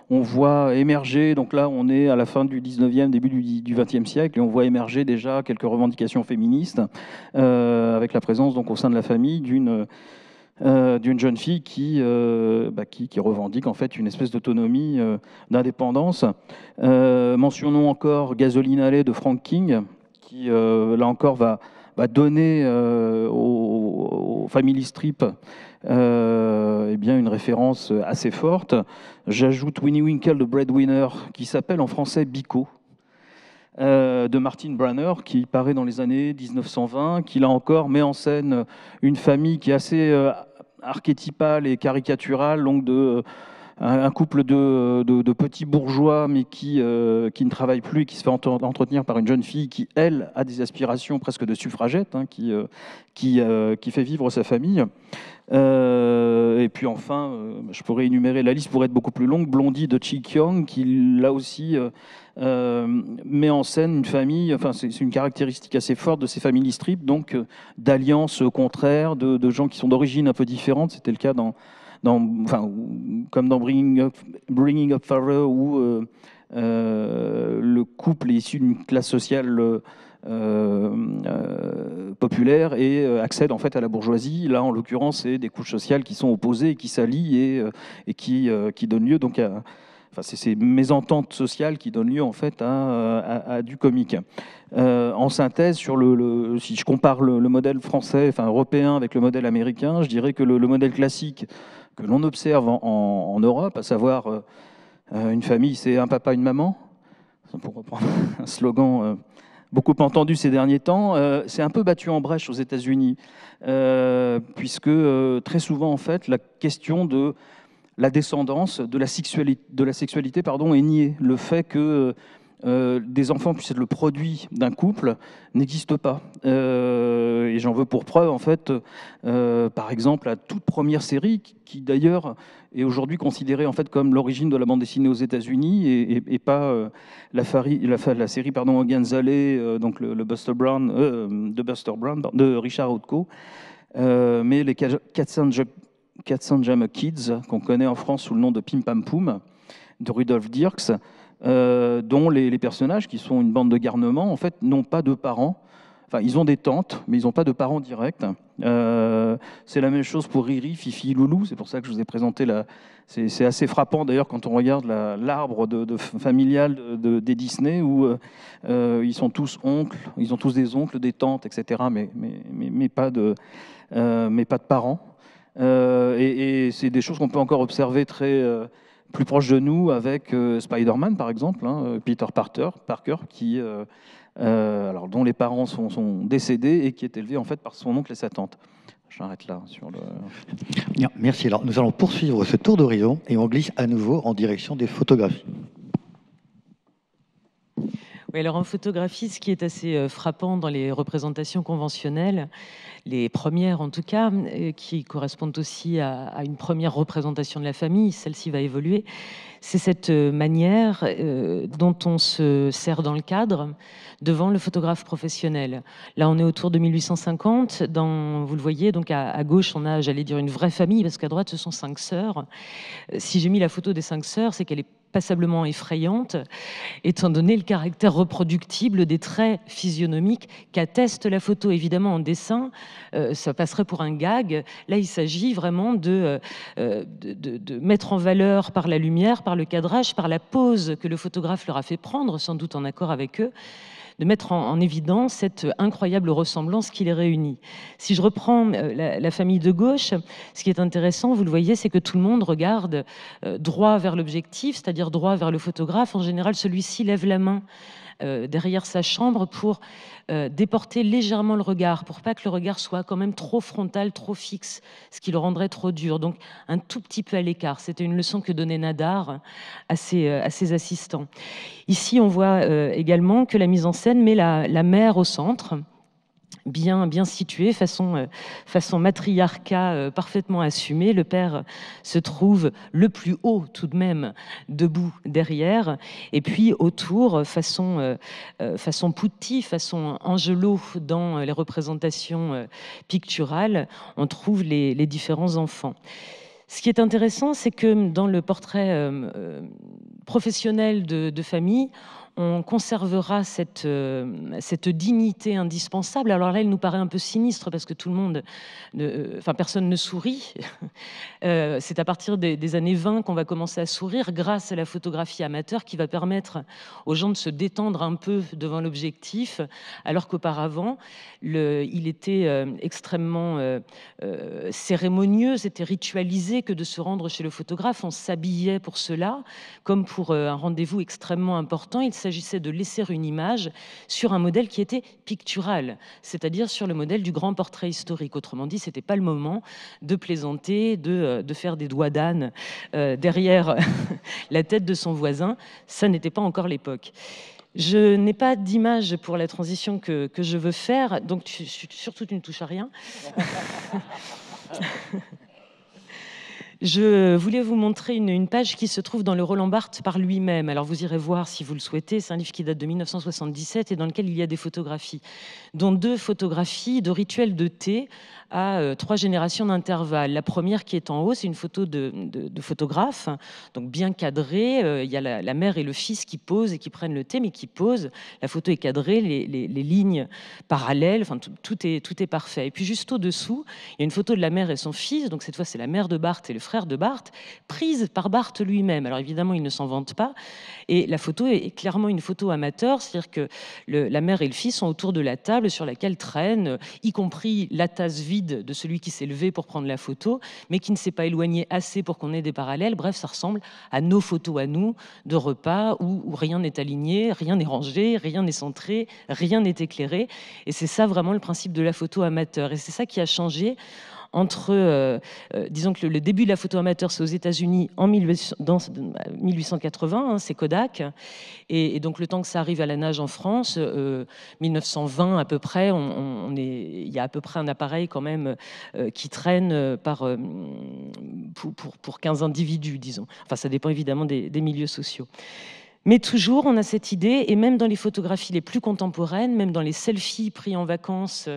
on voit émerger, donc là on est à la fin du 19e, début du 20e siècle, et on voit émerger déjà quelques revendications féministes, avec la présence donc au sein de la famille d'une jeune fille qui revendique en fait une espèce d'autonomie, d'indépendance. Mentionnons encore Gasoline Alley de Frank King, qui là encore va donner au family strip eh bien une référence assez forte. J'ajoute Winnie Winkle, le Breadwinner, qui s'appelle en français Bico, de Martin Branner, qui paraît dans les années 1920, qui là encore met en scène une famille qui est assez archétypale et caricaturale, donc un couple de petits bourgeois, mais qui ne travaillent plus et qui se fait entretenir par une jeune fille qui, elle, a des aspirations presque de suffragette, hein, qui fait vivre sa famille. Et puis enfin, je pourrais énumérer, la liste pourrait être beaucoup plus longue, Blondie de Chi Kyong, qui là aussi met en scène une famille, enfin c'est une caractéristique assez forte de ces family strips, donc d'alliances contraires, de gens qui sont d'origine un peu différente. C'était le cas comme dans Bringing Up Father, où le couple est issu d'une classe sociale populaire et accède en fait à la bourgeoisie. Là, en l'occurrence, c'est des couches sociales qui sont opposées, qui s'allient et qui donnent lieu donc à... Enfin, c'est ces mésententes sociales qui donnent lieu en fait à du comique. En synthèse, si je compare le modèle français, enfin européen, avec le modèle américain, je dirais que le modèle classique que l'on observe en Europe, à savoir une famille, c'est un papa, une maman, pour reprendre un slogan beaucoup entendu ces derniers temps, c'est un peu battu en brèche aux États-Unis, puisque très souvent, en fait, la question de la descendance, de la sexualité, est niée. Le fait que des enfants puissent être le produit d'un couple n'existe pas. Et j'en veux pour preuve, en fait, par exemple, la toute première série, qui d'ailleurs est aujourd'hui considérée en fait comme l'origine de la bande dessinée aux États-Unis, et pas la série Against Alley, donc le Buster Brown, de Richard Outcault, mais les Katzenjammer Kids, qu'on connaît en France sous le nom de Pim Pam Poum, de Rudolf Dirks, dont les personnages, qui sont une bande de garnements, en fait, n'ont pas de parents. Enfin, ils ont des tantes, mais ils n'ont pas de parents directs. C'est la même chose pour Riri, Fifi, Loulou. C'est pour ça que je vous ai présenté c'est assez frappant, d'ailleurs, quand on regarde l'arbre familial des Disney, où ils sont tous oncles, ils ont tous des oncles, des tantes, etc., mais pas de parents. Et c'est des choses qu'on peut encore observer plus proche de nous avec Spider-Man, par exemple, hein, Peter Parker, qui, dont les parents sont décédés et qui est élevé en fait par son oncle et sa tante. J'arrête là sur le... Bien, merci. Alors, nous allons poursuivre ce tour d'horizon et on glisse à nouveau en direction des photographies. Oui, alors en photographie, ce qui est assez frappant dans les représentations conventionnelles, les premières en tout cas, qui correspondent aussi à une première représentation de la famille, celle-ci va évoluer, c'est cette manière dont on se sert dans le cadre devant le photographe professionnel. Là, on est autour de 1850. Vous le voyez, donc à gauche, on a, j'allais dire, une vraie famille, parce qu'à droite, ce sont 5 sœurs. Si j'ai mis la photo des 5 sœurs, c'est qu'elle est passablement effrayante, étant donné le caractère reproductible des traits physionomiques qu'atteste la photo. Évidemment, en dessin, ça passerait pour un gag. Là, il s'agit vraiment de mettre en valeur par la lumière, par le cadrage, par la pose que le photographe leur a fait prendre, sans doute en accord avec eux, de mettre en évidence cette incroyable ressemblance qui les réunit. Si je reprends la famille de gauche, ce qui est intéressant, vous le voyez, c'est que tout le monde regarde droit vers l'objectif, c'est-à-dire droit vers le photographe. En général, celui-ci lève la main derrière sa chambre pour déporter légèrement le regard, pour pas que le regard soit quand même trop frontal, trop fixe, ce qui le rendrait trop dur. Donc un tout petit peu à l'écart. C'était une leçon que donnait Nadar à ses assistants. Ici, on voit également que la mise en scène met la mère au centre, bien situé, façon matriarcat parfaitement assumée. Le père se trouve le plus haut tout de même, debout derrière, et puis autour, façon Putti, façon Angelo dans les représentations picturales, on trouve les différents enfants. Ce qui est intéressant, c'est que dans le portrait professionnel de famille, on conservera cette dignité indispensable. Alors là, elle nous paraît un peu sinistre parce que tout le monde, personne ne sourit. C'est à partir des années 20 qu'on va commencer à sourire grâce à la photographie amateur qui va permettre aux gens de se détendre un peu devant l'objectif, alors qu'auparavant, il était extrêmement cérémonieux, c'était ritualisé que de se rendre chez le photographe. On s'habillait pour cela, comme pour un rendez-vous extrêmement important. Il s'agissait de laisser une image sur un modèle qui était pictural, c'est-à-dire sur le modèle du grand portrait historique. Autrement dit, ce n'était pas le moment de plaisanter, de faire des doigts d'âne derrière la tête de son voisin. Ça n'était pas encore l'époque. Je n'ai pas d'image pour la transition que je veux faire, donc surtout tu ne touches à rien. Je voulais vous montrer une page qui se trouve dans le Roland Barthes par lui-même. Alors vous irez voir si vous le souhaitez. C'est un livre qui date de 1977 et dans lequel il y a des photographies, dont 2 photographies de rituels de thé à 3 générations d'intervalle. La première qui est en haut, c'est une photo de photographe, donc bien cadrée. Il y a la mère et le fils qui posent et qui prennent le thé, mais qui posent. La photo est cadrée, les lignes parallèles, enfin, tout est parfait. Et puis juste au-dessous, il y a une photo de la mère et son fils. Donc cette fois, c'est la mère de Barthes et le frère de Barthes, prise par Barthes lui-même. Alors évidemment, il ne s'en vante pas. Et la photo est clairement une photo amateur, c'est-à-dire que la mère et le fils sont autour de la table sur laquelle traîne, y compris la tasse vide de celui qui s'est levé pour prendre la photo, mais qui ne s'est pas éloigné assez pour qu'on ait des parallèles. Bref, ça ressemble à nos photos à nous de repas où rien n'est aligné, rien n'est rangé, rien n'est centré, rien n'est éclairé. Et c'est ça vraiment le principe de la photo amateur. Et c'est ça qui a changé entre, disons que le début de la photo amateur, c'est aux États-Unis en 1880, hein, c'est Kodak, et donc le temps que ça arrive à la nage en France, 1920 à peu près, il y a à peu près un appareil quand même qui traîne pour 15 individus, disons. Enfin, ça dépend évidemment des milieux sociaux. Mais toujours, on a cette idée, et même dans les photographies les plus contemporaines, même dans les selfies pris en vacances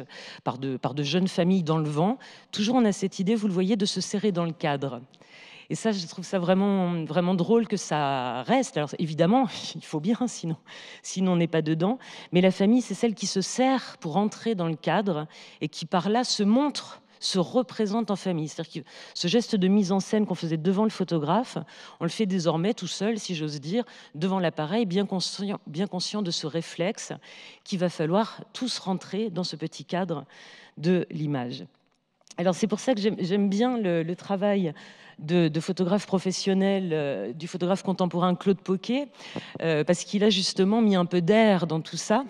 par de jeunes familles dans le vent, toujours on a cette idée, vous le voyez, de se serrer dans le cadre. Et ça, je trouve ça vraiment, vraiment drôle que ça reste. Alors évidemment, il faut bien, sinon on n'est pas dedans. Mais la famille, c'est celle qui se serre pour entrer dans le cadre et qui, par là, se représente en famille. C'est-à-dire que ce geste de mise en scène qu'on faisait devant le photographe, on le fait désormais tout seul, si j'ose dire, devant l'appareil, bien conscient de ce réflexe qu'il va falloir tous rentrer dans ce petit cadre de l'image. Alors c'est pour ça que j'aime bien le travail de photographe professionnel, du photographe contemporain Claude Poquet, parce qu'il a justement mis un peu d'air dans tout ça,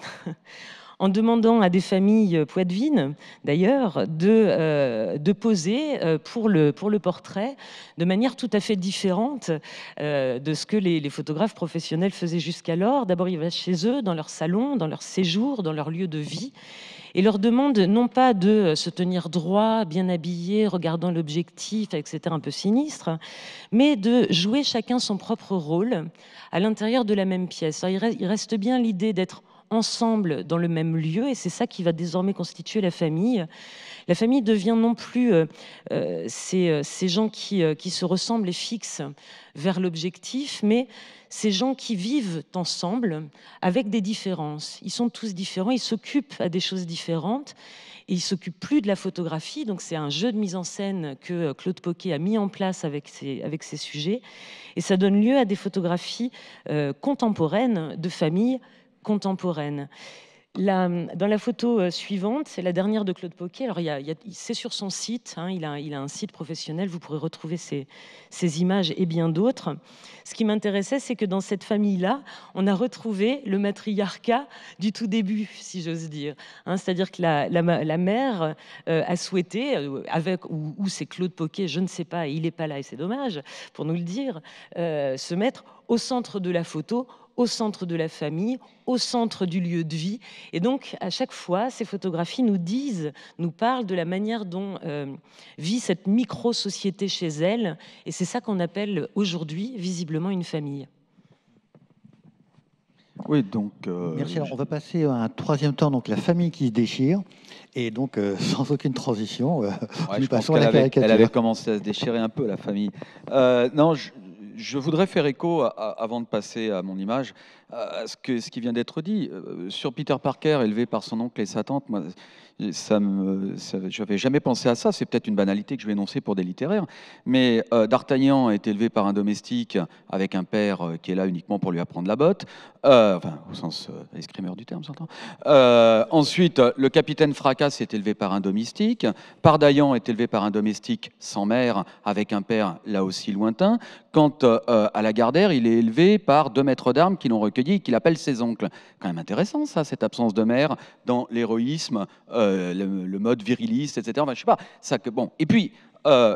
en demandant à des familles poitevines, d'ailleurs, de poser pour le portrait de manière tout à fait différente de ce que les photographes professionnels faisaient jusqu'alors. D'abord, il va chez eux, dans leur salon, dans leur séjour, dans leur lieu de vie, et leur demande non pas de se tenir droit, bien habillé, regardant l'objectif avec cet air un peu sinistre, mais de jouer chacun son propre rôle à l'intérieur de la même pièce. Alors, il reste bien l'idée d'être ensemble dans le même lieu, et c'est ça qui va désormais constituer la famille. La famille devient non plus ces gens qui se ressemblent et fixent vers l'objectif, mais ces gens qui vivent ensemble avec des différences. Ils sont tous différents, ils s'occupent à des choses différentes, et ils ne s'occupent plus de la photographie. Donc c'est un jeu de mise en scène que Claude Poquet a mis en place avec ses sujets, et ça donne lieu à des photographies contemporaines de familles contemporaine. Dans la photo suivante, c'est la dernière de Claude Poquet. Alors, c'est sur son site, hein, il a un site professionnel, vous pourrez retrouver ces images et bien d'autres. Ce qui m'intéressait, c'est que dans cette famille-là, on a retrouvé le matriarcat du tout début, si j'ose dire. Hein, c'est-à-dire que la mère a souhaité, ou c'est Claude Poquet, je ne sais pas, il n'est pas là et c'est dommage pour nous le dire, se mettre au centre de la photo, au centre de la famille, au centre du lieu de vie. Et donc, à chaque fois, ces photographies nous parlent de la manière dont vit cette micro-société chez elle. Et c'est ça qu'on appelle aujourd'hui, visiblement, une famille. Oui, donc... Merci. Alors, on va passer à un troisième temps, donc la famille qui se déchire. Et donc, sans aucune transition, nous passons à la caricature. Elle avait commencé à se déchirer un peu, la famille. Non, je voudrais faire écho, avant de passer à mon image, à ce qui vient d'être dit. Sur Peter Parker, élevé par son oncle et sa tante, moi, je n'avais jamais pensé à ça. C'est peut-être une banalité que je vais énoncer pour des littéraires. Mais D'Artagnan est élevé par un domestique avec un père qui est là uniquement pour lui apprendre la botte. Enfin, au sens escrimeur du terme, s'entend. Ensuite, le capitaine Fracas est élevé par un domestique. Pardaillan est élevé par un domestique sans mère, avec un père là aussi lointain. Quant à Lagardère, il est élevé par 2 maîtres d'armes qui l'ont recueilli et qu'il appelle ses oncles. Quand même intéressant, ça, cette absence de mère dans l'héroïsme, le mode viriliste, etc. Enfin, je sais pas. Ça, bon. Et puis,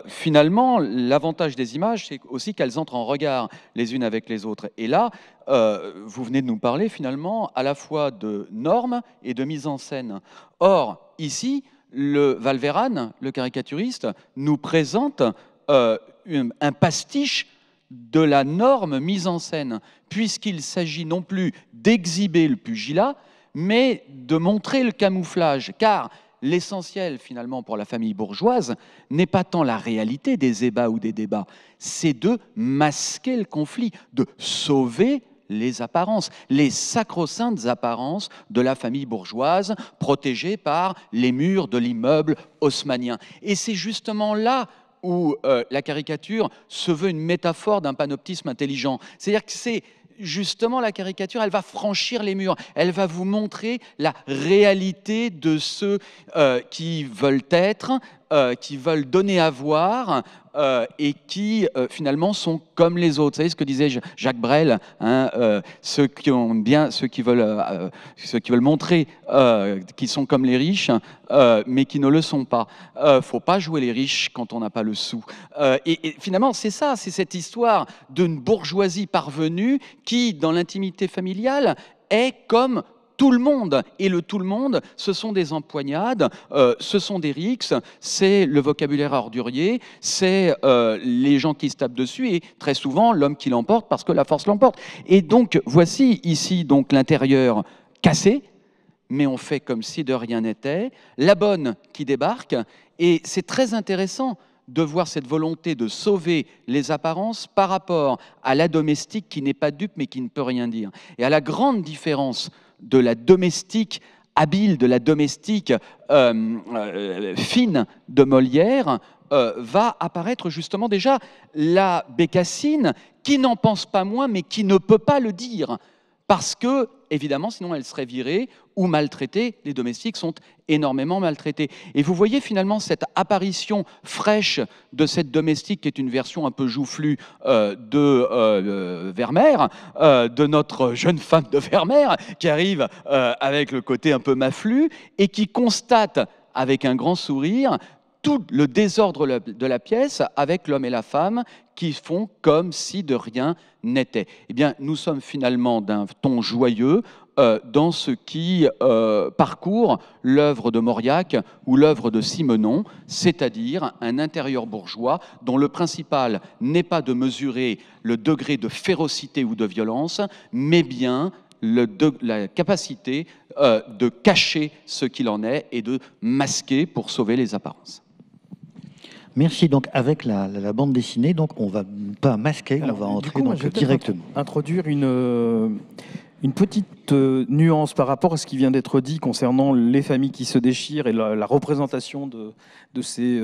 finalement, l'avantage des images, c'est aussi qu'elles entrent en regard les unes avec les autres. Et là, vous venez de nous parler finalement à la fois de normes et de mise en scène. Or, ici, le Valvérane, le caricaturiste, nous présente un pastiche de la norme mise en scène, puisqu'il s'agit non plus d'exhiber le pugilat, mais de montrer le camouflage, car l'essentiel, finalement, pour la famille bourgeoise, n'est pas tant la réalité des ébats ou des débats, c'est de masquer le conflit, de sauver les apparences, les sacro-saintes apparences de la famille bourgeoise, protégée par les murs de l'immeuble haussmannien. Et c'est justement là où la caricature se veut une métaphore d'un panoptisme intelligent. C'est-à-dire que c'est justement la caricature, elle va franchir les murs, elle va vous montrer la réalité de ceux qui veulent être, qui veulent donner à voir et qui finalement sont comme les autres. Vous savez ce que disait Jacques Brel, hein, ceux qui veulent montrer qu'ils sont comme les riches, mais qui ne le sont pas. Faut pas jouer les riches quand on n'a pas le sou. Et finalement, c'est ça, c'est cette histoire d'une bourgeoisie parvenue qui, dans l'intimité familiale, est comme tout le monde. Et le tout le monde, ce sont des empoignades, ce sont des rixes, c'est le vocabulaire ordurier, c'est les gens qui se tapent dessus et très souvent l'homme qui l'emporte parce que la force l'emporte. Et donc, voici ici donc l'intérieur cassé, mais on fait comme si de rien n'était, la bonne qui débarque, et c'est très intéressant de voir cette volonté de sauver les apparences par rapport à la domestique qui n'est pas dupe mais qui ne peut rien dire. Et à la grande différence de la domestique habile, de la domestique fine de Molière, va apparaître justement déjà la Bécassine qui n'en pense pas moins mais qui ne peut pas le dire. Parce que, évidemment, sinon elle serait virée ou maltraitée. Les domestiques sont énormément maltraités. Et vous voyez finalement cette apparition fraîche de cette domestique qui est une version un peu joufflue de Vermeer, de notre jeune femme de Vermeer, qui arrive avec le côté un peu maflu et qui constate avec un grand sourire tout le désordre de la pièce avec l'homme et la femme qui font comme si de rien n'était. Eh bien, nous sommes finalement d'un ton joyeux dans ce qui parcourt l'œuvre de Mauriac ou l'œuvre de Simenon, c'est-à-dire un intérieur bourgeois dont le principal n'est pas de mesurer le degré de férocité ou de violence, mais bien la capacité de cacher ce qu'il en est et de masquer pour sauver les apparences. Merci. Donc, avec la bande dessinée, donc on va pas masquer, on va entrer donc directement. Introduire Une petite nuance par rapport à ce qui vient d'être dit concernant les familles qui se déchirent et la représentation de ces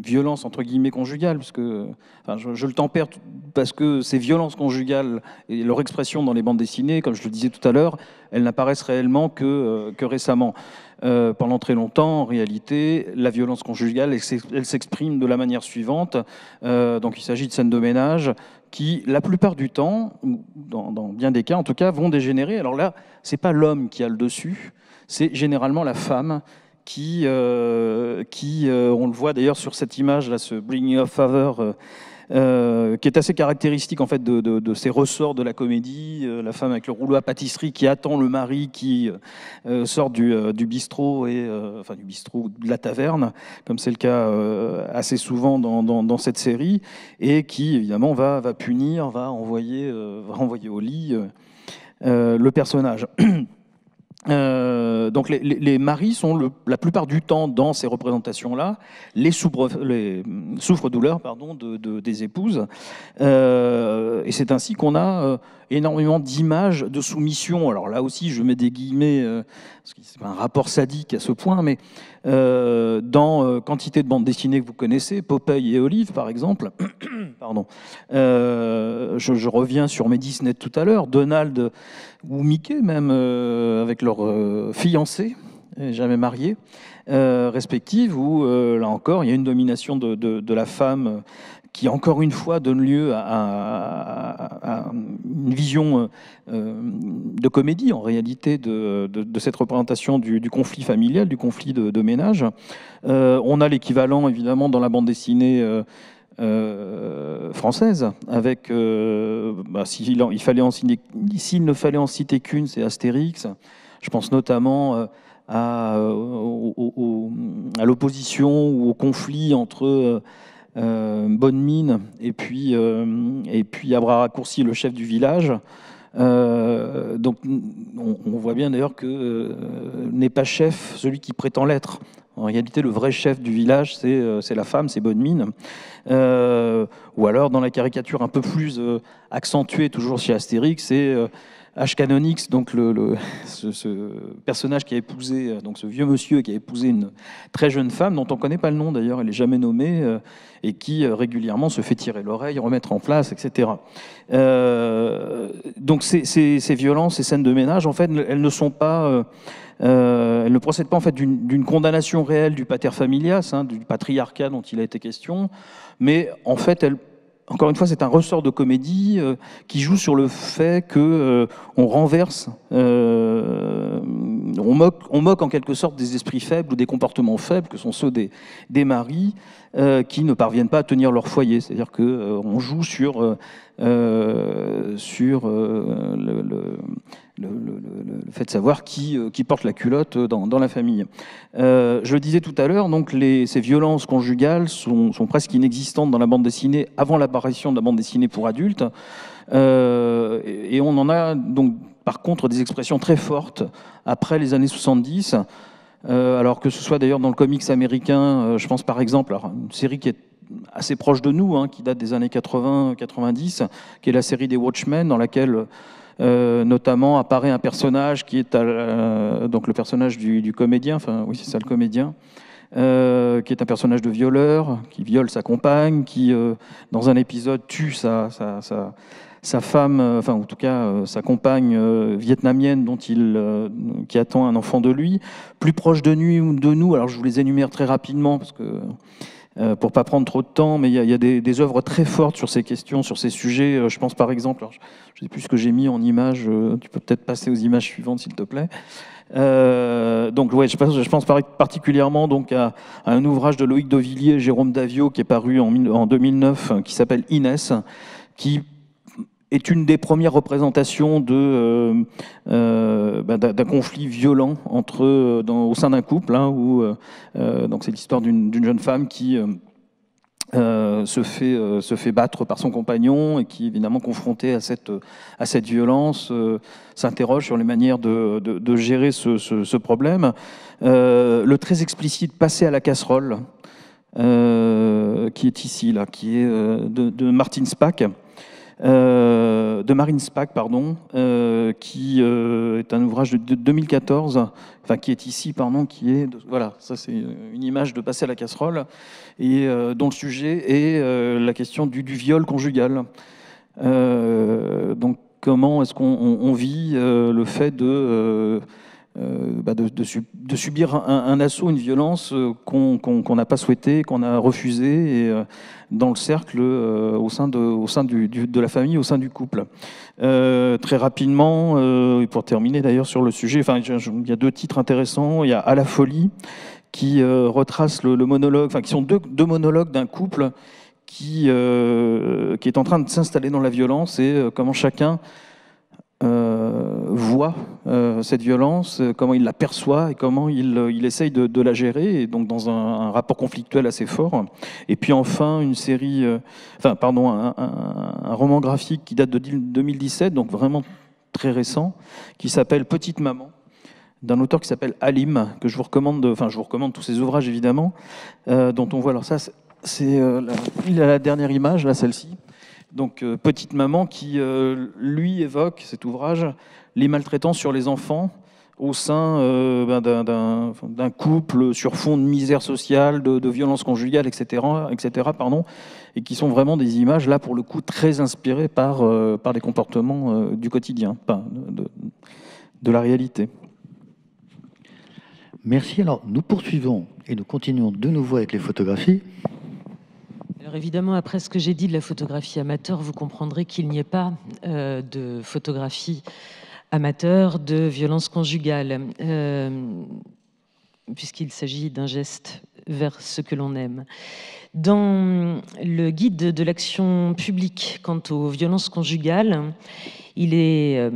violences entre guillemets conjugales, parce que enfin, je le tempère parce que ces violences conjugales et leur expression dans les bandes dessinées, comme je le disais tout à l'heure, elles n'apparaissent réellement que récemment. Pendant très longtemps, en réalité, la violence conjugale, elle s'exprime de la manière suivante. Donc il s'agit de scènes de ménage qui, la plupart du temps, ou dans bien des cas en tout cas, vont dégénérer. Alors là, c'est pas l'homme qui a le dessus, c'est généralement la femme qui on le voit d'ailleurs sur cette image là, ce Bringing Up Father, qui est assez caractéristique en fait de ces ressorts de la comédie, la femme avec le rouleau à pâtisserie qui attend le mari qui sort du bistrot enfin du bistrot de la taverne, comme c'est le cas assez souvent dans cette série, et qui évidemment va punir, va envoyer au lit le personnage. Donc les maris sont la plupart du temps dans ces représentations-là les souffre-douleurs des épouses. Et c'est ainsi qu'on a énormément d'images de soumission. Alors là aussi, je mets des guillemets, parce que c'est pas un rapport sadique à ce point, mais dans quantité de bandes dessinées que vous connaissez, Popeye et Olive par exemple, pardon. Je reviens sur mes Disney tout à l'heure, Donald ou Mickey même, avec leur fiancée, jamais mariée, respective, où là encore, il y a une domination de la femme qui, encore une fois, donne lieu à une vision de comédie, en réalité, de cette représentation du conflit familial, du conflit de ménage. On a l'équivalent, évidemment, dans la bande dessinée française, avec, s'il ne fallait en citer qu'une, c'est Astérix. Je pense notamment à l'opposition ou au conflit entre Bonne Mine et puis à bras raccourcis le chef du village. Donc on voit bien d'ailleurs que n'est pas chef celui qui prétend l'être. En réalité, le vrai chef du village, c'est la femme, c'est Bonne Mine. Ou alors, dans la caricature un peu plus accentuée, toujours chez Astérix, c'est H-Canonix, donc ce personnage qui a épousé, donc ce vieux monsieur qui a épousé une très jeune femme, dont on ne connaît pas le nom d'ailleurs, elle n'est jamais nommée, et qui régulièrement se fait tirer l'oreille, remettre en place, etc. Donc ces violences, ces scènes de ménage, en fait, elles ne sont pas... elle ne procède pas en fait d'une condamnation réelle du pater familias, du patriarcat dont il a été question, mais en fait, encore une fois, c'est un ressort de comédie qui joue sur le fait que on renverse, on moque en quelque sorte des esprits faibles ou des comportements faibles que sont ceux des maris qui ne parviennent pas à tenir leur foyer. C'est-à-dire que on joue sur le fait de savoir qui porte la culotte dans la famille. Je le disais tout à l'heure, donc ces violences conjugales sont presque inexistantes dans la bande dessinée avant l'apparition de la bande dessinée pour adultes. Et on en a donc par contre des expressions très fortes après les années 70. Alors que ce soit d'ailleurs dans le comics américain, je pense par exemple à une série qui est assez proche de nous, qui date des années 80-90, qui est la série des Watchmen, dans laquelle notamment apparaît un personnage qui est donc le personnage du comédien, enfin oui c'est ça le comédien, qui est un personnage de violeur, qui viole sa compagne, qui dans un épisode tue sa femme, enfin en tout cas sa compagne vietnamienne qui attend un enfant de lui. Plus proche de nous, alors je vous les énumère très rapidement parce que pour pas prendre trop de temps, mais il y a des œuvres très fortes sur ces questions, sur ces sujets. Je pense par exemple, alors, je ne sais plus ce que j'ai mis en images, tu peux peut-être passer aux images suivantes s'il te plaît. Donc ouais, je pense particulièrement donc à un ouvrage de Loïc Dovillier et Jérôme Davio qui est paru en 2009, qui s'appelle Inès, qui est une des premières représentations d'un conflit violent au sein d'un couple, où donc c'est l'histoire d'une jeune femme qui se fait battre par son compagnon et qui, évidemment, confrontée à cette violence, s'interroge sur les manières de gérer ce problème. Le très explicite passer à la casserole, qui est ici, là, qui est de Martin Spaak, de Marine Spack, pardon, qui est un ouvrage de 2014, enfin qui est ici, pardon, qui est, voilà, ça c'est une image de Passer à la casserole, et dont le sujet est la question du viol conjugal. Donc comment est-ce qu'on vit le fait de subir un assaut, une violence qu'on n'a pas souhaité, qu'on a refusé, et dans le cercle, au sein de la famille, au sein du couple. Très rapidement, et pour terminer d'ailleurs sur le sujet, il y a deux titres intéressants. Il y a À la folie, qui retrace le monologue, qui sont deux monologues d'un couple qui est en train de s'installer dans la violence, et comment chacun voit cette violence, comment il la perçoit et comment il essaye de la gérer, et donc dans un rapport conflictuel assez fort. Et puis enfin une série, un roman graphique qui date de 2017, donc vraiment très récent, qui s'appelle Petite Maman, d'un auteur qui s'appelle Halim, que je vous recommande, je vous recommande tous ses ouvrages évidemment, dont on voit, alors ça c'est la dernière image, là celle-ci. Donc, Petite Maman, qui, lui, évoque, cet ouvrage, les maltraitances sur les enfants au sein d'un couple sur fond de misère sociale, de violence conjugale, etc., et qui sont vraiment des images, là, pour le coup, très inspirées par des comportements du quotidien, de la réalité. Merci. Alors, nous poursuivons et nous continuons de nouveau avec les photographies. Alors évidemment, après ce que j'ai dit de la photographie amateur, vous comprendrez qu'il n'y ait pas de photographie amateur de violence conjugale, puisqu'il s'agit d'un geste vers ce que l'on aime. Dans le guide de l'action publique quant aux violences conjugales, il est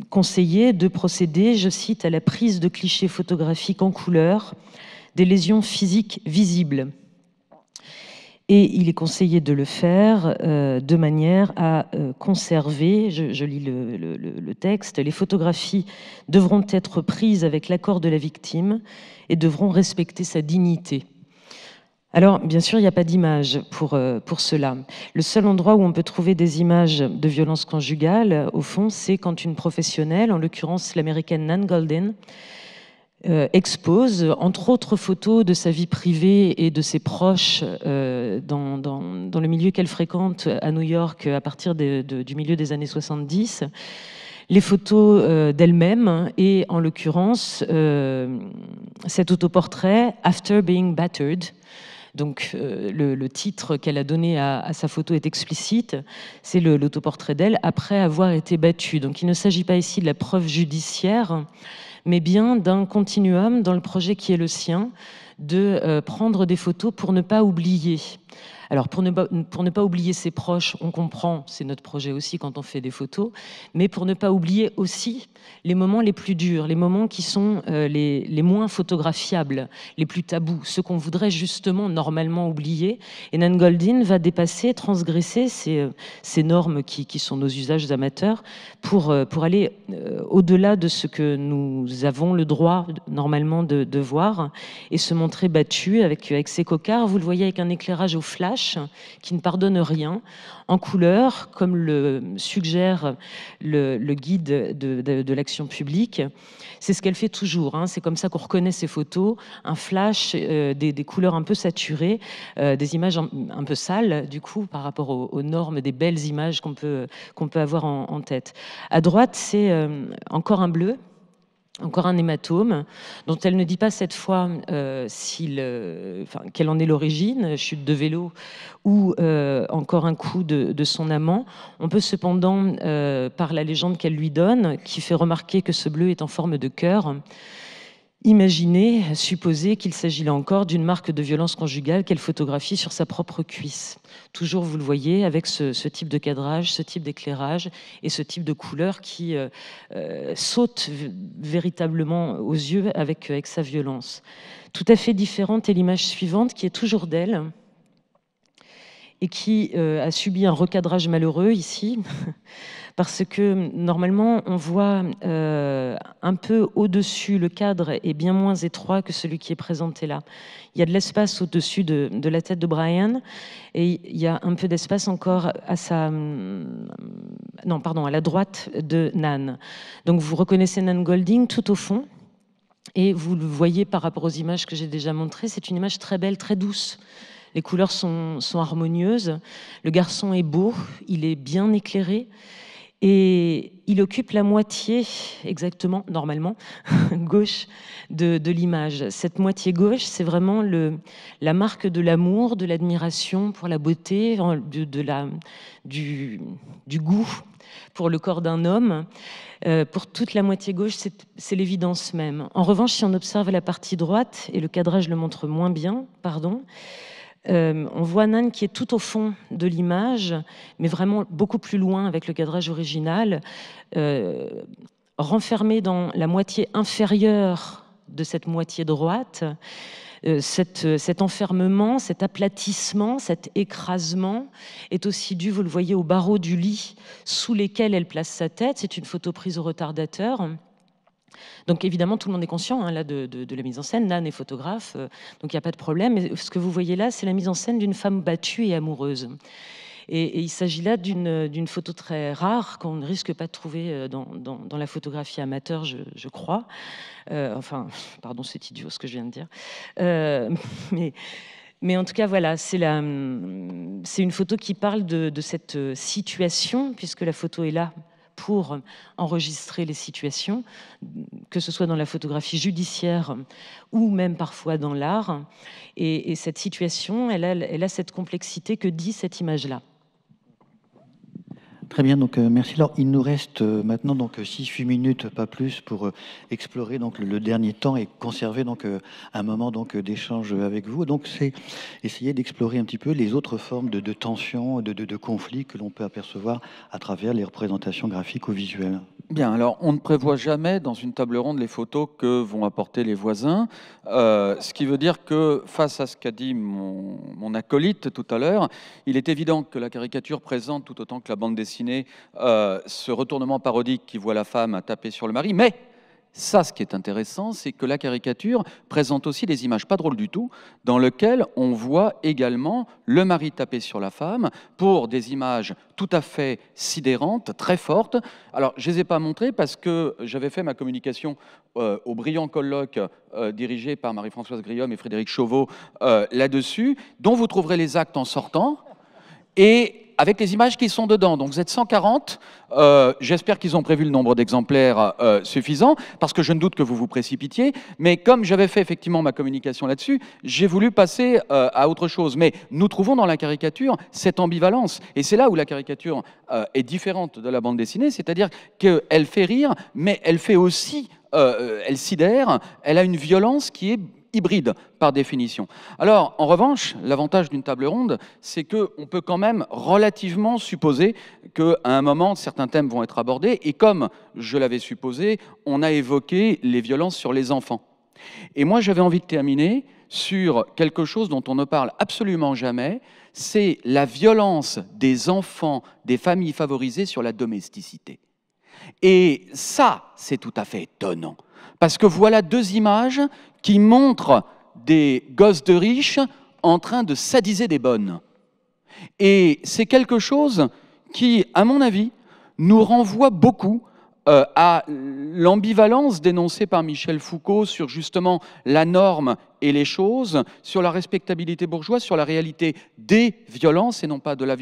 conseillé de procéder, je cite, à la prise de clichés photographiques en couleur des lésions physiques visibles. Et il est conseillé de le faire de manière à conserver, je lis le texte, les photographies devront être prises avec l'accord de la victime et devront respecter sa dignité. Alors, bien sûr, il n'y a pas d'image pour cela. Le seul endroit où on peut trouver des images de violence conjugale, au fond, c'est quand une professionnelle, en l'occurrence l'américaine Nan Goldin, expose, entre autres photos de sa vie privée et de ses proches dans le milieu qu'elle fréquente à New York à partir du milieu des années 70, les photos d'elle-même et en l'occurrence cet autoportrait « After being battered ». Donc le titre qu'elle a donné à sa photo est explicite, c'est l'autoportrait d'elle après avoir été battue. Donc il ne s'agit pas ici de la preuve judiciaire, mais bien d'un continuum dans le projet qui est le sien, de prendre des photos pour ne pas oublier. Alors pour ne pas oublier ses proches, on comprend, c'est notre projet aussi quand on fait des photos, mais pour ne pas oublier aussi les moments les plus durs, les moments qui sont les moins photographiables, les plus tabous, ceux qu'on voudrait justement normalement oublier. Et Nan Goldin va dépasser, transgresser ces normes qui sont nos usages amateurs pour aller au-delà de ce que nous avons le droit normalement de voir et se montrer battu avec ses cocards. Vous le voyez avec un éclairage au flash qui ne pardonne rien, en couleur, comme le suggère le guide de l'action publique. C'est ce qu'elle fait toujours, hein. C'est comme ça qu'on reconnaît ses photos, un flash, des couleurs un peu saturées, des images un peu sales, du coup, par rapport aux normes des belles images qu'on peut avoir en tête. À droite, c'est encore un bleu, encore un hématome, dont elle ne dit pas cette fois quelle en est l'origine, chute de vélo ou encore un coup de son amant. On peut cependant, par la légende qu'elle lui donne, qui fait remarquer que ce bleu est en forme de cœur, supposer qu'il s'agit là encore d'une marque de violence conjugale qu'elle photographie sur sa propre cuisse. Toujours, vous le voyez, avec ce type de cadrage, ce type d'éclairage et ce type de couleur qui saute véritablement aux yeux avec sa violence. Tout à fait différente est l'image suivante qui est toujours d'elle et qui a subi un recadrage malheureux ici, parce que normalement on voit un peu au-dessus, le cadre est bien moins étroit que celui qui est présenté là. Il y a de l'espace au-dessus de la tête de Brian, et il y a un peu d'espace encore à à la droite de Nan. Donc vous reconnaissez Nan Golding tout au fond, et vous le voyez par rapport aux images que j'ai déjà montrées, c'est une image très belle, très douce. Les couleurs sont harmonieuses, le garçon est beau, il est bien éclairé, et il occupe la moitié, exactement, normalement, gauche de l'image. Cette moitié gauche, c'est vraiment la marque de l'amour, de l'admiration pour la beauté, du goût pour le corps d'un homme. Pour toute la moitié gauche, c'est l'évidence même. En revanche, si on observe la partie droite, et le cadrage le montre moins bien, pardon, on voit Nan qui est tout au fond de l'image, mais vraiment beaucoup plus loin avec le cadrage original, renfermé dans la moitié inférieure de cette moitié droite. Cet enfermement, cet aplatissement, cet écrasement est aussi dû, vous le voyez, aux barreaux du lit sous lesquels elle place sa tête. C'est une photo prise au retardateur. Donc évidemment, tout le monde est conscient là, de la mise en scène. Nan est photographe, donc il n'y a pas de problème. Mais ce que vous voyez là, c'est la mise en scène d'une femme battue et amoureuse. Et il s'agit là d'une photo très rare qu'on ne risque pas de trouver dans la photographie amateur, je crois. Enfin, pardon, c'est idiot ce que je viens de dire. Mais en tout cas, voilà, c'est une photo qui parle de cette situation, puisque la photo est là pour enregistrer les situations, que ce soit dans la photographie judiciaire ou même parfois dans l'art. Et cette situation, elle a cette complexité que dit cette image-là. Très bien, donc merci. Alors, il nous reste maintenant 6-8 minutes, pas plus, pour explorer donc le dernier temps et conserver donc un moment donc d'échange avec vous. Donc, c'est essayer d'explorer un petit peu les autres formes de tension, de conflits que l'on peut apercevoir à travers les représentations graphiques ou visuelles. Bien, alors on ne prévoit jamais dans une table ronde les photos que vont apporter les voisins, ce qui veut dire que face à ce qu'a dit mon acolyte tout à l'heure, il est évident que la caricature présente tout autant que la bande dessinée ce retournement parodique qui voit la femme taper sur le mari, mais ça, ce qui est intéressant, c'est que la caricature présente aussi des images pas drôles du tout, dans lesquelles on voit également le mari taper sur la femme pour des images tout à fait sidérantes, très fortes. Alors, je ne les ai pas montrées parce que j'avais fait ma communication au brillant colloque dirigé par Marie-Françoise Grillaume et Frédéric Chauveau là-dessus, dont vous trouverez les actes en sortant. Et avec les images qui sont dedans. Donc vous êtes 140, j'espère qu'ils ont prévu le nombre d'exemplaires suffisant, parce que je ne doute que vous vous précipitiez, mais comme j'avais fait effectivement ma communication là-dessus, j'ai voulu passer à autre chose. Mais nous trouvons dans la caricature cette ambivalence, et c'est là où la caricature est différente de la bande dessinée, c'est-à-dire qu'elle fait rire, mais elle fait aussi, elle sidère, elle a une violence qui est hybride par définition. Alors, en revanche, l'avantage d'une table ronde, c'est qu'on peut quand même relativement supposer qu'à un moment, certains thèmes vont être abordés, et comme je l'avais supposé, on a évoqué les violences sur les enfants. Et moi, j'avais envie de terminer sur quelque chose dont on ne parle absolument jamais, c'est la violence des enfants des familles favorisées sur la domesticité. Et ça, c'est tout à fait étonnant, parce que voilà deux images qui montrent des gosses de riches en train de sadiser des bonnes. Et c'est quelque chose qui, à mon avis, nous renvoie beaucoup à l'ambivalence dénoncée par Michel Foucault sur justement la norme et les choses, sur la respectabilité bourgeoise, sur la réalité des violences et non pas de la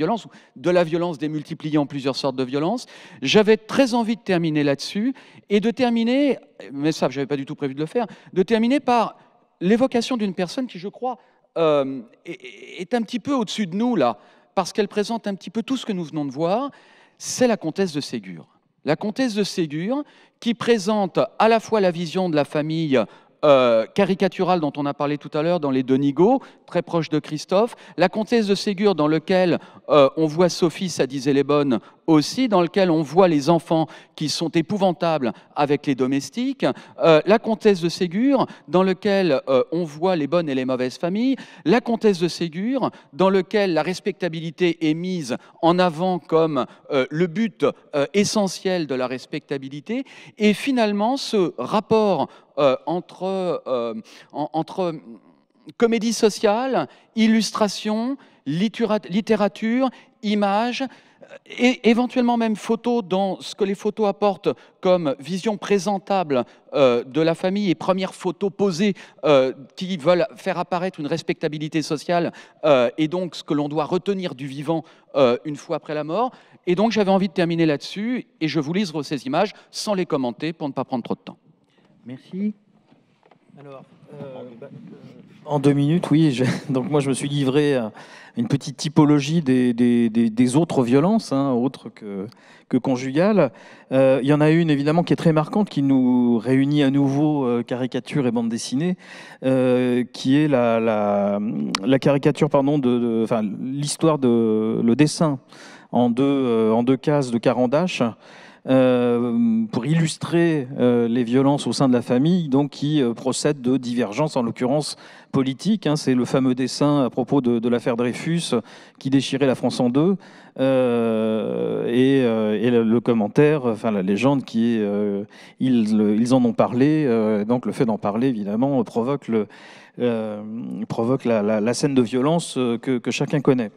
violence démultipliée en plusieurs sortes de violences. J'avais très envie de terminer là-dessus et de terminer, mais ça je n'avais pas du tout prévu de le faire, de terminer par l'évocation d'une personne qui, je crois, est un petit peu au-dessus de nous là, parce qu'elle présente un petit peu tout ce que nous venons de voir, c'est la comtesse de Ségur. La comtesse de Ségur, qui présente à la fois la vision de la famille caricatural dont on a parlé tout à l'heure dans les Denigo, très proche de Christophe, La Comtesse de Ségur dans lequel on voit Sophie, ça disait les bonnes aussi, dans lequel on voit les enfants qui sont épouvantables avec les domestiques, La Comtesse de Ségur dans lequel on voit les bonnes et les mauvaises familles, La Comtesse de Ségur dans lequel la respectabilité est mise en avant comme le but essentiel de la respectabilité, et finalement ce rapport entre comédie sociale, illustration, littérature, images, et éventuellement même photos, dans ce que les photos apportent comme vision présentable de la famille et premières photos posées qui veulent faire apparaître une respectabilité sociale et donc ce que l'on doit retenir du vivant une fois après la mort. Et donc j'avais envie de terminer là-dessus et je vous livre ces images sans les commenter pour ne pas prendre trop de temps. Merci. Alors, en 2 minutes, oui. Donc moi, je me suis livré à une petite typologie des autres violences, autres que conjugales. Il y en a une, évidemment, qui est très marquante, qui nous réunit à nouveau caricature et bande dessinée, qui est la caricature, l'histoire le dessin en deux cases de Caran d'Ache, pour illustrer les violences au sein de la famille, donc qui procèdent de divergences, en l'occurrence politiques. C'est le fameux dessin à propos de l'affaire Dreyfus qui déchirait la France en deux, et le commentaire, la légende qui est ils en ont parlé, donc le fait d'en parler évidemment provoque la scène de violence que chacun connaît.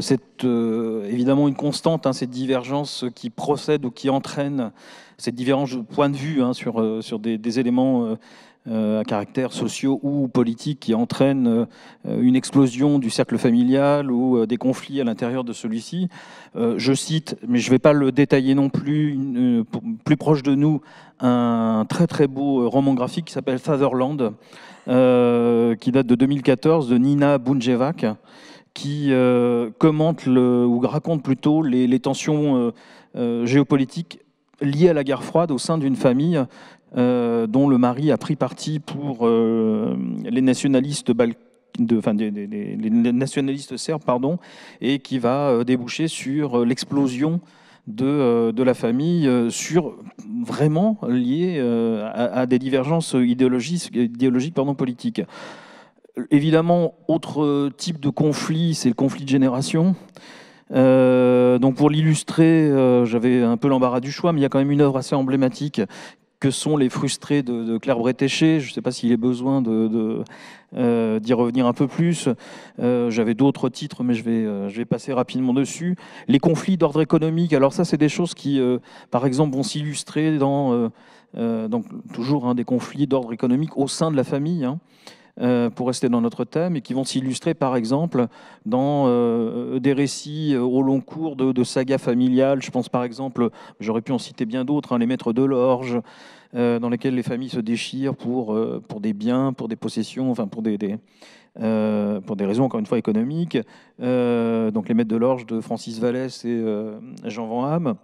C'est évidemment une constante, cette divergence qui procède ou qui entraîne cette divergence de point de vue sur des éléments à caractère sociaux ou politiques qui entraînent une explosion du cercle familial ou des conflits à l'intérieur de celui-ci. Je cite, mais je ne vais pas le détailler non plus, plus proche de nous, un très très beau roman graphique qui s'appelle Fatherland, qui date de 2014, de Nina Bunjevac, qui commente ou raconte plutôt les tensions géopolitiques liées à la guerre froide au sein d'une famille dont le mari a pris parti pour les nationalistes les nationalistes serbes, et qui va déboucher sur l'explosion de la famille, vraiment liée à des divergences idéologiques politiques. Évidemment, autre type de conflit, c'est le conflit de génération. Donc pour l'illustrer, j'avais un peu l'embarras du choix, mais il y a quand même une œuvre assez emblématique que sont Les Frustrés de Claire Bretéché. Je ne sais pas s'il est besoin d'y revenir un peu plus. J'avais d'autres titres, mais je vais passer rapidement dessus. Les conflits d'ordre économique, alors ça, c'est des choses qui, par exemple, vont s'illustrer dans donc, toujours des conflits d'ordre économique au sein de la famille, pour rester dans notre thème, et qui vont s'illustrer par exemple dans des récits au long cours de sagas familiales. Je pense par exemple, j'aurais pu en citer bien d'autres, Les Maîtres de l'Orge, dans lesquels les familles se déchirent pour des biens, pour des possessions, pour des raisons encore une fois économiques. Donc Les Maîtres de l'Orge de Francis Vallès et Jean Van Hamme.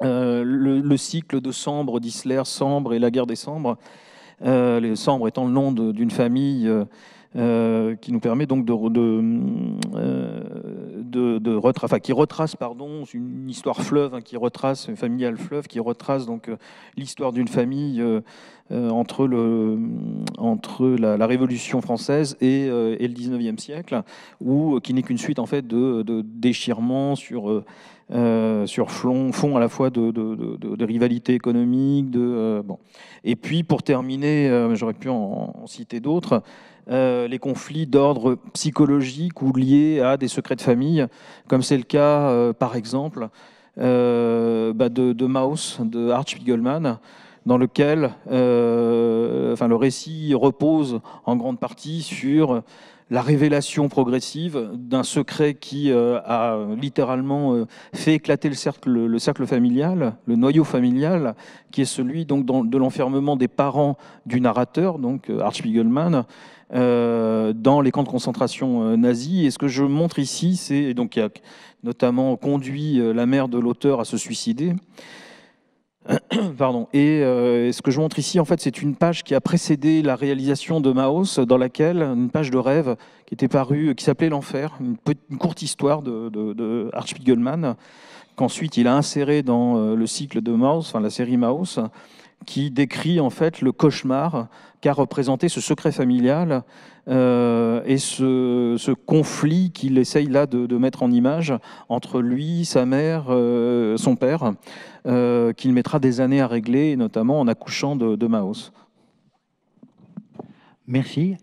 Le cycle de Sambre d'Isler, Sambre et la guerre des Sambres. Les Sambre étant le nom d'une famille qui nous permet donc qui retrace une histoire fleuve, une familiale fleuve, qui retrace donc l'histoire d'une famille entre la Révolution française et le 19e siècle, qui n'est qu'une suite en fait de déchirements sur fond à la fois de rivalité économique. Et puis pour terminer, j'aurais pu en citer d'autres, les conflits d'ordre psychologique ou liés à des secrets de famille, comme c'est le cas par exemple de Maus de Art Spiegelman, dans lequel le récit repose en grande partie sur la révélation progressive d'un secret qui a littéralement fait éclater le cercle familial, le noyau familial, qui est celui donc de l'enfermement des parents du narrateur, donc Art Spiegelman, dans les camps de concentration nazis. Et ce que je montre ici, qui a notamment conduit la mère de l'auteur à se suicider, Pardon. Et ce que je montre ici, en fait, c'est une page qui a précédé la réalisation de Maus, dans laquelle, une page de rêve qui était parue, qui s'appelait L'Enfer, une courte histoire de Art Spiegelman, qu'ensuite il a inséré dans le cycle de Maus, enfin la série Maus, qui décrit en fait le cauchemar qu'a représenté ce secret familial et ce conflit qu'il essaye là de mettre en image entre lui, sa mère, son père, qu'il mettra des années à régler, notamment en accouchant de Maus. Merci.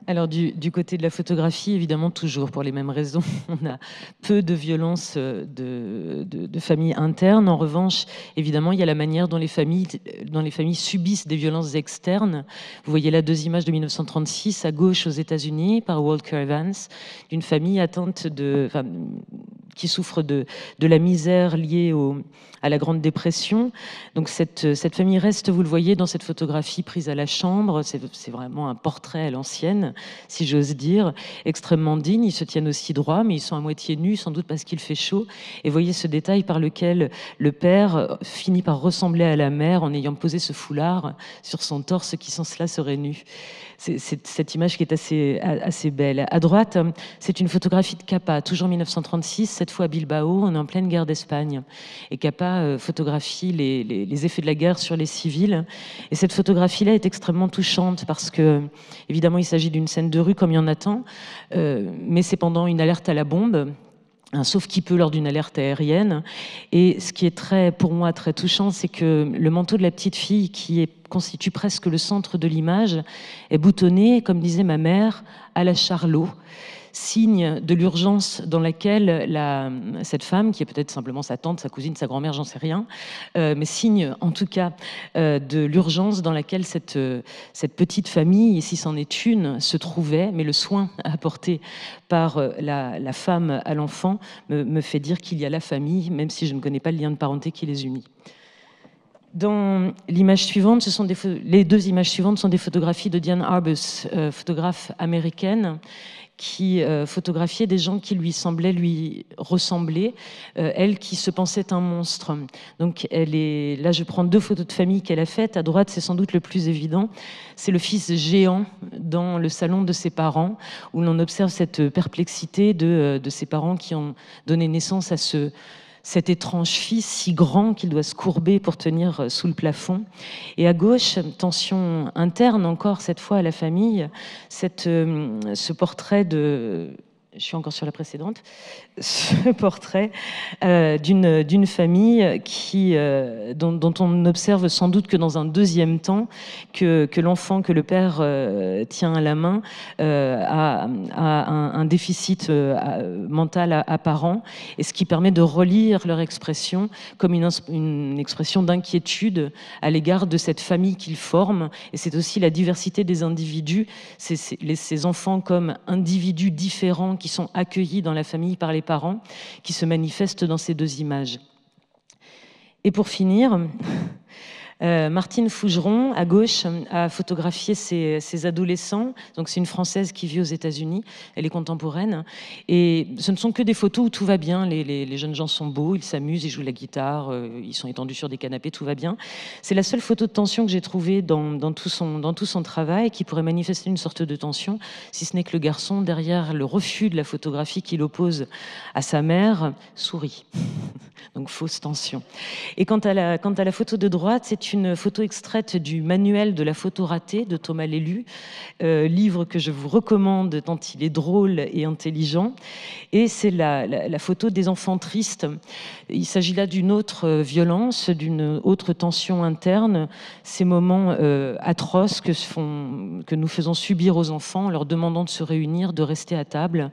Alors du côté de la photographie, évidemment, toujours pour les mêmes raisons, on a peu de violences de familles internes. En revanche, évidemment, il y a la manière dont les familles subissent des violences externes. Vous voyez là 2 images de 1936 à gauche aux États-Unis par Walker Evans, d'une famille atteinte qui souffre de la misère liée à la Grande Dépression. Donc cette famille reste, vous le voyez, dans cette photographie prise à la chambre. C'est vraiment un portrait à l'ancienne, si j'ose dire, extrêmement digne. Ils se tiennent aussi droit, mais ils sont à moitié nus, sans doute parce qu'il fait chaud. Et voyez ce détail par lequel le père finit par ressembler à la mère en ayant posé ce foulard sur son torse qui sans cela serait nu. C'est cette image qui est assez belle. À droite, c'est une photographie de Capa, toujours 1936, cette fois à Bilbao, on est en pleine guerre d'Espagne. Et Capa photographie les effets de la guerre sur les civils. Et cette photographie-là est extrêmement touchante parce que, évidemment, il s'agit d'une scène de rue comme il y en a tant, mais c'est pendant une alerte à la bombe, un sauve-qui-peut lors d'une alerte aérienne. Et ce qui est pour moi très touchant, c'est que le manteau de la petite fille, qui constitue presque le centre de l'image, est boutonné, comme disait ma mère, à la Charlot, signe de l'urgence dans laquelle cette femme, qui est peut-être simplement sa tante, sa cousine, sa grand-mère, j'en sais rien, mais signe en tout cas de l'urgence dans laquelle cette petite famille, et si c'en est une, se trouvait, mais le soin apporté par la femme à l'enfant me fait dire qu'il y a la famille, même si je ne connais pas le lien de parenté qui les unit. Dans l'image suivante, les 2 images suivantes sont des photographies de Diane Arbus, photographe américaine, qui photographiait des gens qui lui semblaient lui ressembler, elle qui se pensait un monstre. Donc là, je prends 2 photos de famille qu'elle a faites. À droite, c'est sans doute le plus évident. C'est le fils géant dans le salon de ses parents, où l'on observe cette perplexité de ses parents qui ont donné naissance à cet étrange fils si grand qu'il doit se courber pour tenir sous le plafond. Et à gauche, tension interne encore, cette fois à la famille, ce portrait de... Je suis encore sur la précédente. Ce portrait d'une famille dont on observe sans doute que dans un deuxième temps que l'enfant que le père tient à la main a un déficit mental apparent, et ce qui permet de relire leur expression comme une expression d'inquiétude à l'égard de cette famille qu'ils forment. Et c'est aussi la diversité des individus, ces enfants comme individus différents qui sont accueillis dans la famille par les parents, qui se manifestent dans ces 2 images. Et pour finir, Martine Fougeron, à gauche, a photographié ses adolescents. Donc c'est une Française qui vit aux États-Unis, elle est contemporaine. Et ce ne sont que des photos où tout va bien, les jeunes gens sont beaux, ils s'amusent, ils jouent de la guitare, ils sont étendus sur des canapés, tout va bien. C'est la seule photo de tension que j'ai trouvée dans tout son travail, qui pourrait manifester une sorte de tension, si ce n'est que le garçon, derrière le refus de la photographie qu'il oppose à sa mère, sourit. Donc fausse tension. Et quant à la photo de droite, c'est une photo extraite du manuel de la photo ratée de Thomas Lélu, livre que je vous recommande tant il est drôle et intelligent. Et c'est la photo des enfants tristes. Il s'agit là d'une autre violence, d'une autre tension interne, ces moments atroces que nous faisons subir aux enfants en leur demandant de se réunir, de rester à table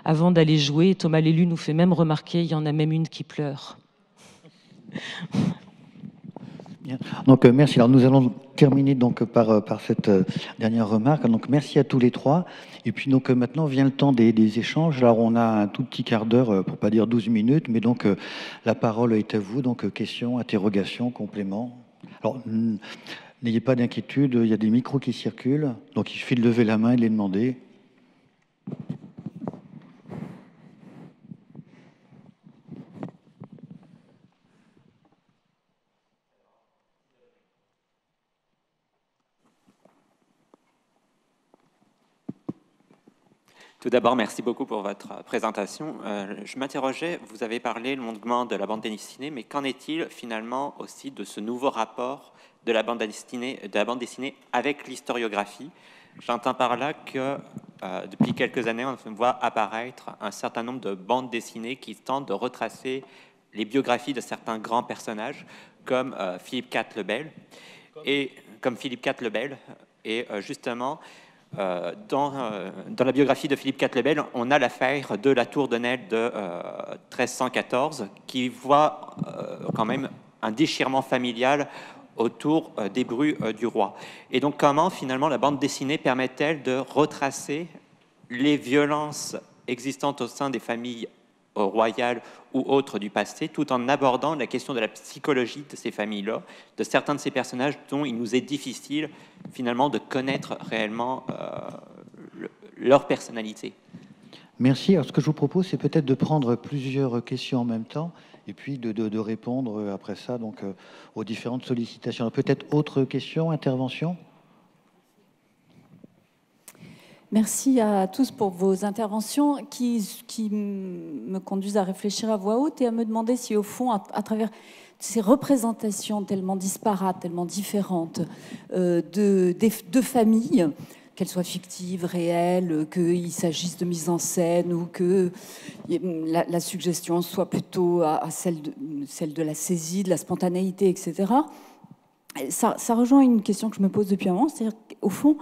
avant d'aller jouer. Thomas Lélu nous fait même remarquer, il y en a même une qui pleure. Bien. Donc merci. Alors nous allons terminer donc par cette dernière remarque. Donc merci à tous les 3. Et puis donc maintenant vient le temps des échanges. Alors on a un tout petit quart d'heure, pour pas dire 12 minutes, mais donc la parole est à vous. Donc questions, interrogations, compléments. Alors n'ayez pas d'inquiétude, il y a des micros qui circulent, donc il suffit de lever la main et de les demander. Tout d'abord, merci beaucoup pour votre présentation. Je m'interrogeais, vous avez parlé longuement de la bande dessinée, mais qu'en est-il finalement aussi de ce nouveau rapport de la bande dessinée avec l'historiographie? J'entends par là que depuis quelques années, on voit apparaître un certain nombre de bandes dessinées qui tentent de retracer les biographies de certains grands personnages, comme Philippe IV le Bel, et justement, dans la biographie de Philippe IV le Bel, on a l'affaire de la Tour de Nesle de 1314, qui voit quand même un déchirement familial autour des bruits du roi. Et donc, comment, finalement, la bande dessinée permet-elle de retracer les violences existantes au sein des familles royales ou autres du passé, tout en abordant la question de la psychologie de ces familles-là, de certains de ces personnages dont il nous est difficile, finalement, de connaître réellement leur personnalité. Merci. Alors, ce que je vous propose, c'est peut-être de prendre plusieurs questions en même temps et puis de répondre après ça donc, aux différentes sollicitations. Peut-être autre question, intervention? Merci à tous pour vos interventions qui me conduisent à réfléchir à voix haute et à me demander si, au fond, à travers ces représentations tellement disparates, tellement différentes de familles, qu'elles soient fictives, réelles, qu'il s'agisse de mise en scène ou que la suggestion soit plutôt à celle de la saisie, de la spontanéité, etc. Ça rejoint une question que je me pose depuis un moment, c'est-à-dire qu'au fond,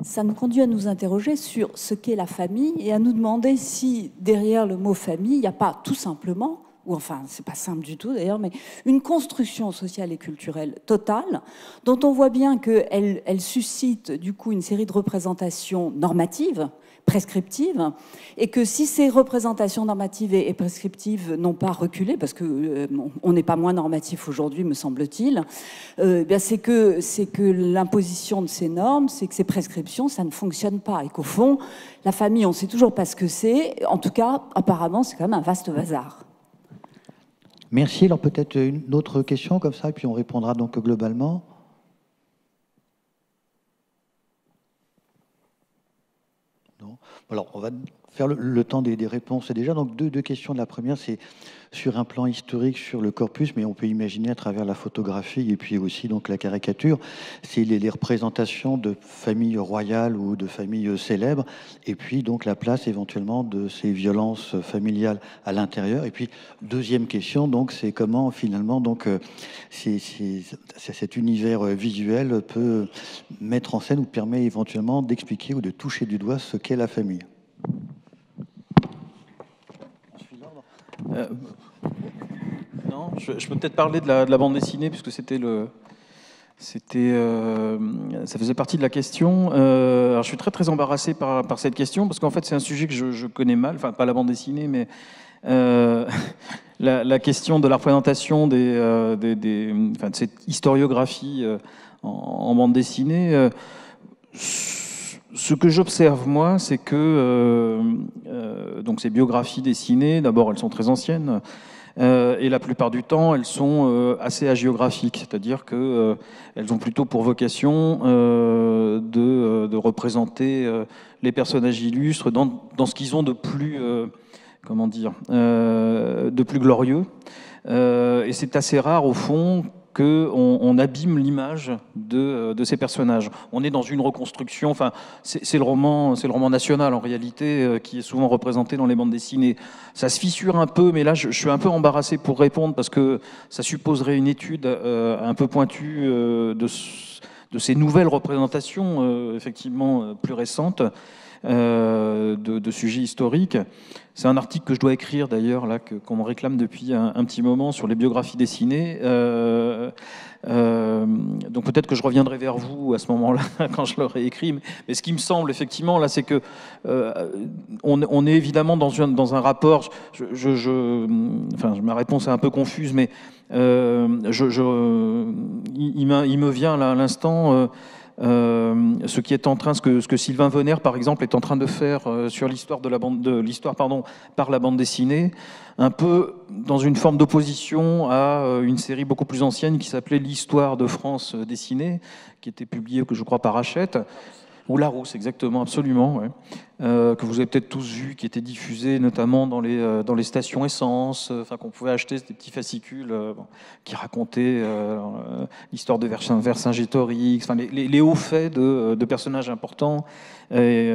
ça nous conduit à nous interroger sur ce qu'est la famille et à nous demander si derrière le mot famille, il n'y a pas tout simplement, ou enfin, c'est pas simple du tout d'ailleurs, mais une construction sociale et culturelle totale, dont on voit bien qu'elle suscite du coup une série de représentations normatives, prescriptives, et que si ces représentations normatives et prescriptives n'ont pas reculé, parce qu'on n'est pas moins normatif aujourd'hui, me semble-t-il, c'est que l'imposition de ces normes, c'est que ces prescriptions, ça ne fonctionne pas, et qu'au fond, la famille, on ne sait toujours pas ce que c'est. En tout cas, apparemment, c'est quand même un vaste bazar. Merci. Alors peut-être une autre question comme ça, et puis on répondra donc globalement. Non. Alors on va faire le temps des réponses déjà. Donc deux questions. La première, c'est sur un plan historique sur le corpus, mais on peut imaginer à travers la photographie et puis aussi donc la caricature, c'est les représentations de familles royales ou de familles célèbres, et puis donc la place éventuellement de ces violences familiales à l'intérieur. Et puis deuxième question, donc c'est comment finalement donc cet univers visuel peut mettre en scène ou permet éventuellement d'expliquer ou de toucher du doigt ce qu'est la famille. Non, je peux peut-être parler de la bande dessinée, puisque ça faisait partie de la question. Alors je suis très embarrassé par cette question, parce qu'en fait c'est un sujet que je connais mal, enfin pas la bande dessinée, mais la question de la représentation de cette historiographie en bande dessinée. Ce que j'observe, moi, c'est que donc ces biographies dessinées, d'abord, elles sont très anciennes, et la plupart du temps, elles sont assez hagiographiques, c'est-à-dire qu'elles ont plutôt pour vocation de représenter les personnages illustres dans ce qu'ils ont de plus, de plus glorieux. Et c'est assez rare, au fond, qu'on abîme l'image de ces personnages. On est dans une reconstruction, enfin, c'est le roman national en réalité qui est souvent représenté dans les bandes dessinées. Ça se fissure un peu, mais là je suis un peu embarrassé pour répondre parce que ça supposerait une étude un peu pointue de ces nouvelles représentations, effectivement plus récentes, de sujets historiques. C'est un article que je dois écrire d'ailleurs, là, qu'on me réclame depuis un petit moment sur les biographies dessinées. Donc peut-être que je reviendrai vers vous à ce moment-là quand je l'aurai écrit. Mais ce qui me semble effectivement là, c'est que on est évidemment dans un rapport. Ma réponse est un peu confuse, mais il me vient là à l'instant. Ce que Sylvain Venner, par exemple, est en train de faire sur l'histoire par la bande dessinée, un peu dans une forme d'opposition à une série beaucoup plus ancienne qui s'appelait l'Histoire de France dessinée, qui était publiée, je crois, par Hachette, ou Larousse, exactement, absolument. Ouais. que vous avez peut-être tous vu, qui étaient diffusés notamment dans les stations essence, qu'on pouvait acheter, des petits fascicules qui racontaient l'histoire de Vercingétorix, les hauts faits de personnages importants, et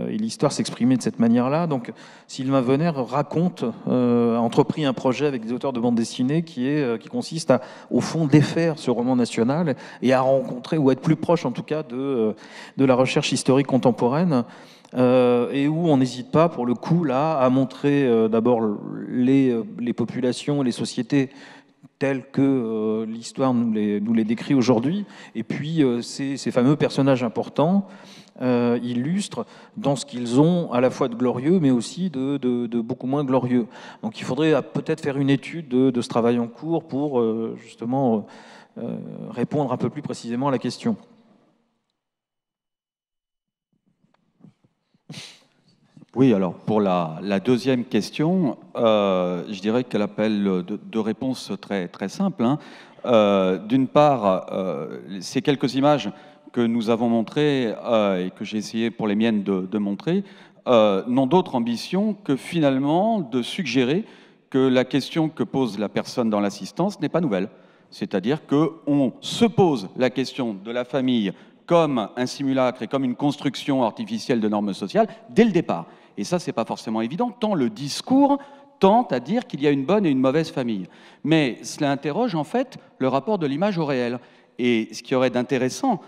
l'histoire s'exprimait de cette manière-là. Donc Sylvain Venner raconte, a entrepris un projet avec des auteurs de bande dessinée qui consiste à, au fond, défaire ce roman national et à rencontrer, ou être plus proche en tout cas de la recherche historique contemporaine, et où on n'hésite pas, pour le coup, là, à montrer d'abord les populations, les sociétés telles que l'histoire nous les décrit aujourd'hui, et puis ces fameux personnages importants illustrent dans ce qu'ils ont à la fois de glorieux, mais aussi de beaucoup moins glorieux. Donc il faudrait peut-être faire une étude de ce travail en cours pour justement répondre un peu plus précisément à la question. Oui, alors pour la deuxième question, je dirais qu'elle appelle deux réponses très, très simples. D'une part, ces quelques images que nous avons montrées et que j'ai essayé pour les miennes de montrer n'ont d'autre ambition que finalement de suggérer que la question que pose la personne dans l'assistance n'est pas nouvelle. C'est-à-dire qu'on se pose la question de la famille comme un simulacre et comme une construction artificielle de normes sociales dès le départ. Et ça, c'est pas forcément évident, tant le discours tente à dire qu'il y a une bonne et une mauvaise famille. Mais cela interroge en fait le rapport de l'image au réel. Et ce qui aurait d'intéressant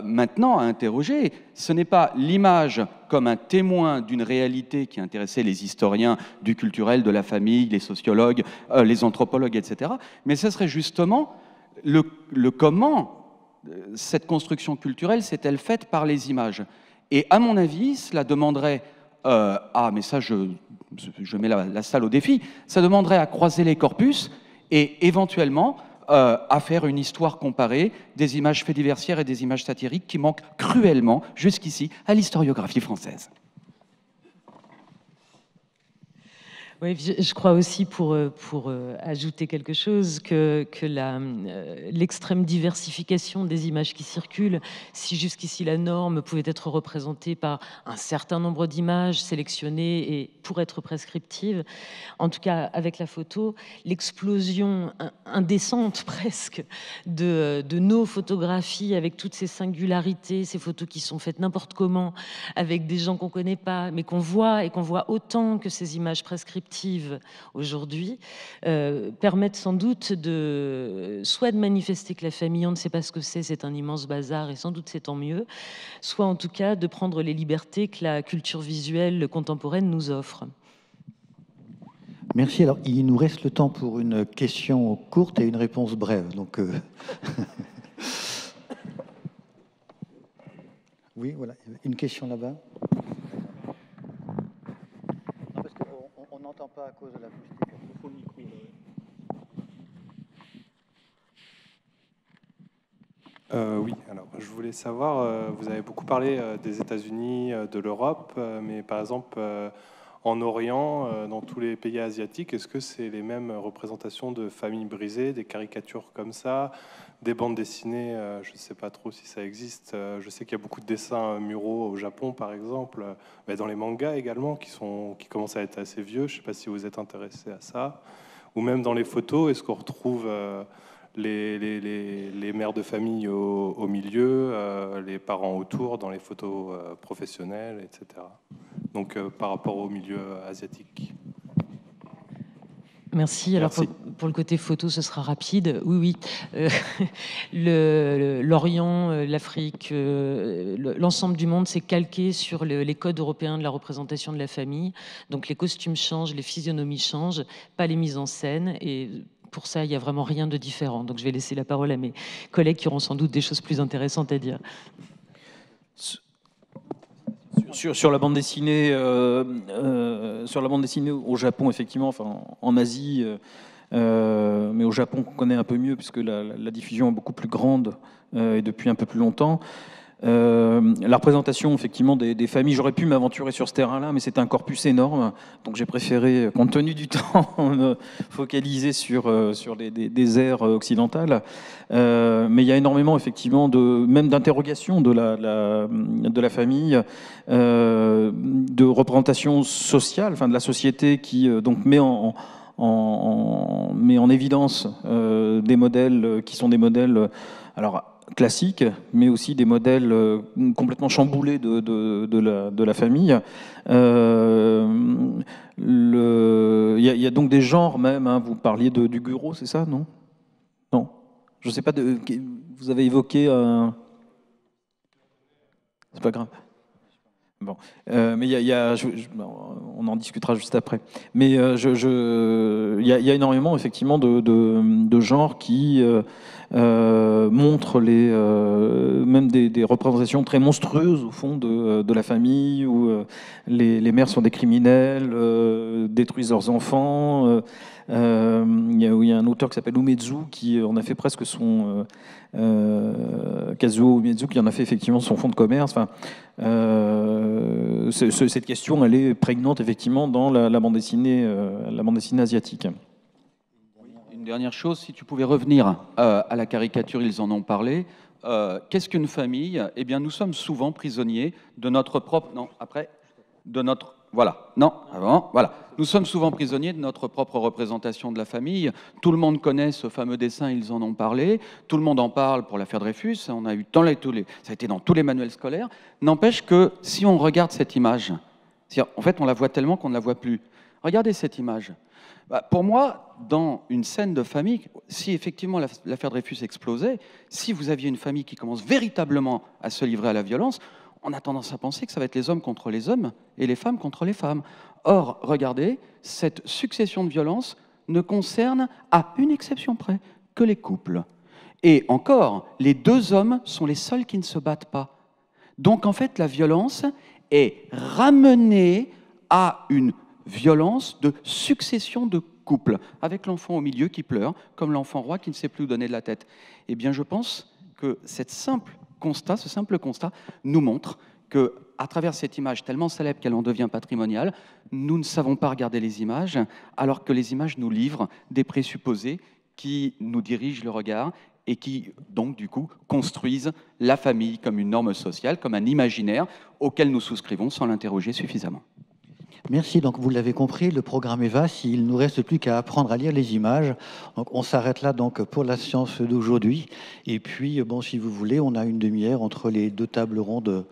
maintenant à interroger, ce n'est pas l'image comme un témoin d'une réalité qui intéressait les historiens du culturel, de la famille, les sociologues, les anthropologues, etc. Mais ce serait justement le comment cette construction culturelle s'est-elle faite par les images. Et à mon avis, cela demanderait mais ça, je mets la salle au défi. Ça demanderait à croiser les corpus et éventuellement à faire une histoire comparée des images fédiversières et des images satiriques qui manquent cruellement, jusqu'ici, à l'historiographie française. Oui, je crois aussi, pour ajouter quelque chose, que l'extrême diversification des images qui circulent, si jusqu'ici la norme pouvait être représentée par un certain nombre d'images sélectionnées et pour être prescriptive, en tout cas avec la photo, l'explosion indécente presque de nos photographies avec toutes ces singularités, ces photos qui sont faites n'importe comment, avec des gens qu'on ne connaît pas, mais qu'on voit et qu'on voit autant que ces images prescriptives aujourd'hui, permettent sans doute soit de manifester que la famille, on ne sait pas ce que c'est un immense bazar et sans doute c'est tant mieux, soit en tout cas de prendre les libertés que la culture visuelle contemporaine nous offre. Merci. Alors, il nous reste le temps pour une question courte et une réponse brève. Donc, oui, voilà. Une question là-bas. Non, parce qu'on n'entend pas à cause de l'acoustique. Il faut le micro. Oui, alors je voulais savoir, vous avez beaucoup parlé des États-Unis, de l'Europe, mais par exemple en Orient, dans tous les pays asiatiques, est-ce que c'est les mêmes représentations de familles brisées, des caricatures comme ça, des bandes dessinées, je ne sais pas trop si ça existe, je sais qu'il y a beaucoup de dessins muraux au Japon par exemple, mais dans les mangas également qui commencent à être assez vieux, je ne sais pas si vous êtes intéressé à ça, ou même dans les photos, est-ce qu'on retrouve les mères de famille au milieu, les parents autour dans les photos professionnelles, etc. Donc par rapport au milieu asiatique. Merci. Alors pour le côté photo, ce sera rapide. Oui. L'Orient, l'Afrique, l'ensemble du monde s'est calqué sur les codes européens de la représentation de la famille. Donc les costumes changent, les physionomies changent, pas les mises en scène. Et pour ça, il n'y a vraiment rien de différent. Donc je vais laisser la parole à mes collègues qui auront sans doute des choses plus intéressantes à dire. Sur la bande dessinée, au Japon, effectivement, enfin en Asie, mais au Japon qu'on connaît un peu mieux puisque la diffusion est beaucoup plus grande et depuis un peu plus longtemps. La représentation effectivement des familles, j'aurais pu m'aventurer sur ce terrain-là, mais c'était un corpus énorme, donc j'ai préféré, compte tenu du temps, me focaliser sur des aires occidentales. Mais il y a énormément effectivement même d'interrogations de la famille, de représentation sociale, enfin de la société qui donc met en évidence des modèles qui sont des modèles alors classiques, mais aussi des modèles complètement chamboulés de la famille. Il y a donc des genres même, hein, vous parliez du Guro, c'est ça, non? Non. Je ne sais pas, vous avez évoqué... C'est pas grave. Bon, mais on en discutera juste après. Mais il y a énormément effectivement de genres qui montrent même des représentations très monstrueuses au fond de la famille où les mères sont des criminels, détruisent leurs enfants. Il y a un auteur qui s'appelle Umezu qui en a fait presque son Kazuo Umezu qui en a fait effectivement son fonds de commerce. Enfin, cette question, elle est prégnante effectivement dans la bande dessinée asiatique. Une dernière chose, si tu pouvais revenir à la caricature, ils en ont parlé. Qu'est-ce qu'une famille? Eh bien, nous sommes souvent prisonniers de notre propre... Non, après, de notre... Voilà, non, avant, voilà. Nous sommes souvent prisonniers de notre propre représentation de la famille. Tout le monde connaît ce fameux dessin, ils en ont parlé. Tout le monde en parle pour l'affaire Dreyfus. On a eu ça a été dans tous les manuels scolaires. N'empêche que si on regarde cette image, en fait, on la voit tellement qu'on ne la voit plus. Regardez cette image. Pour moi, dans une scène de famille, si effectivement l'affaire Dreyfus explosait, si vous aviez une famille qui commence véritablement à se livrer à la violence, on a tendance à penser que ça va être les hommes contre les hommes et les femmes contre les femmes. Or, regardez, cette succession de violences ne concerne, à une exception près, que les couples. Et encore, les deux hommes sont les seuls qui ne se battent pas. Donc, en fait, la violence est ramenée à une violence de succession de couples, avec l'enfant au milieu qui pleure, comme l'enfant roi qui ne sait plus où donner de la tête. Eh bien, je pense que ce simple constat nous montre que, à travers cette image tellement célèbre qu'elle en devient patrimoniale, nous ne savons pas regarder les images, alors que les images nous livrent des présupposés qui nous dirigent le regard et qui, donc, du coup, construisent la famille comme une norme sociale, comme un imaginaire auquel nous souscrivons sans l'interroger suffisamment. Merci. Donc, vous l'avez compris, le programme est vaste. Il ne nous reste plus qu'à apprendre à lire les images. Donc, on s'arrête là donc, pour la séance d'aujourd'hui. Et puis, bon, si vous voulez, on a une demi-heure entre les deux tables rondes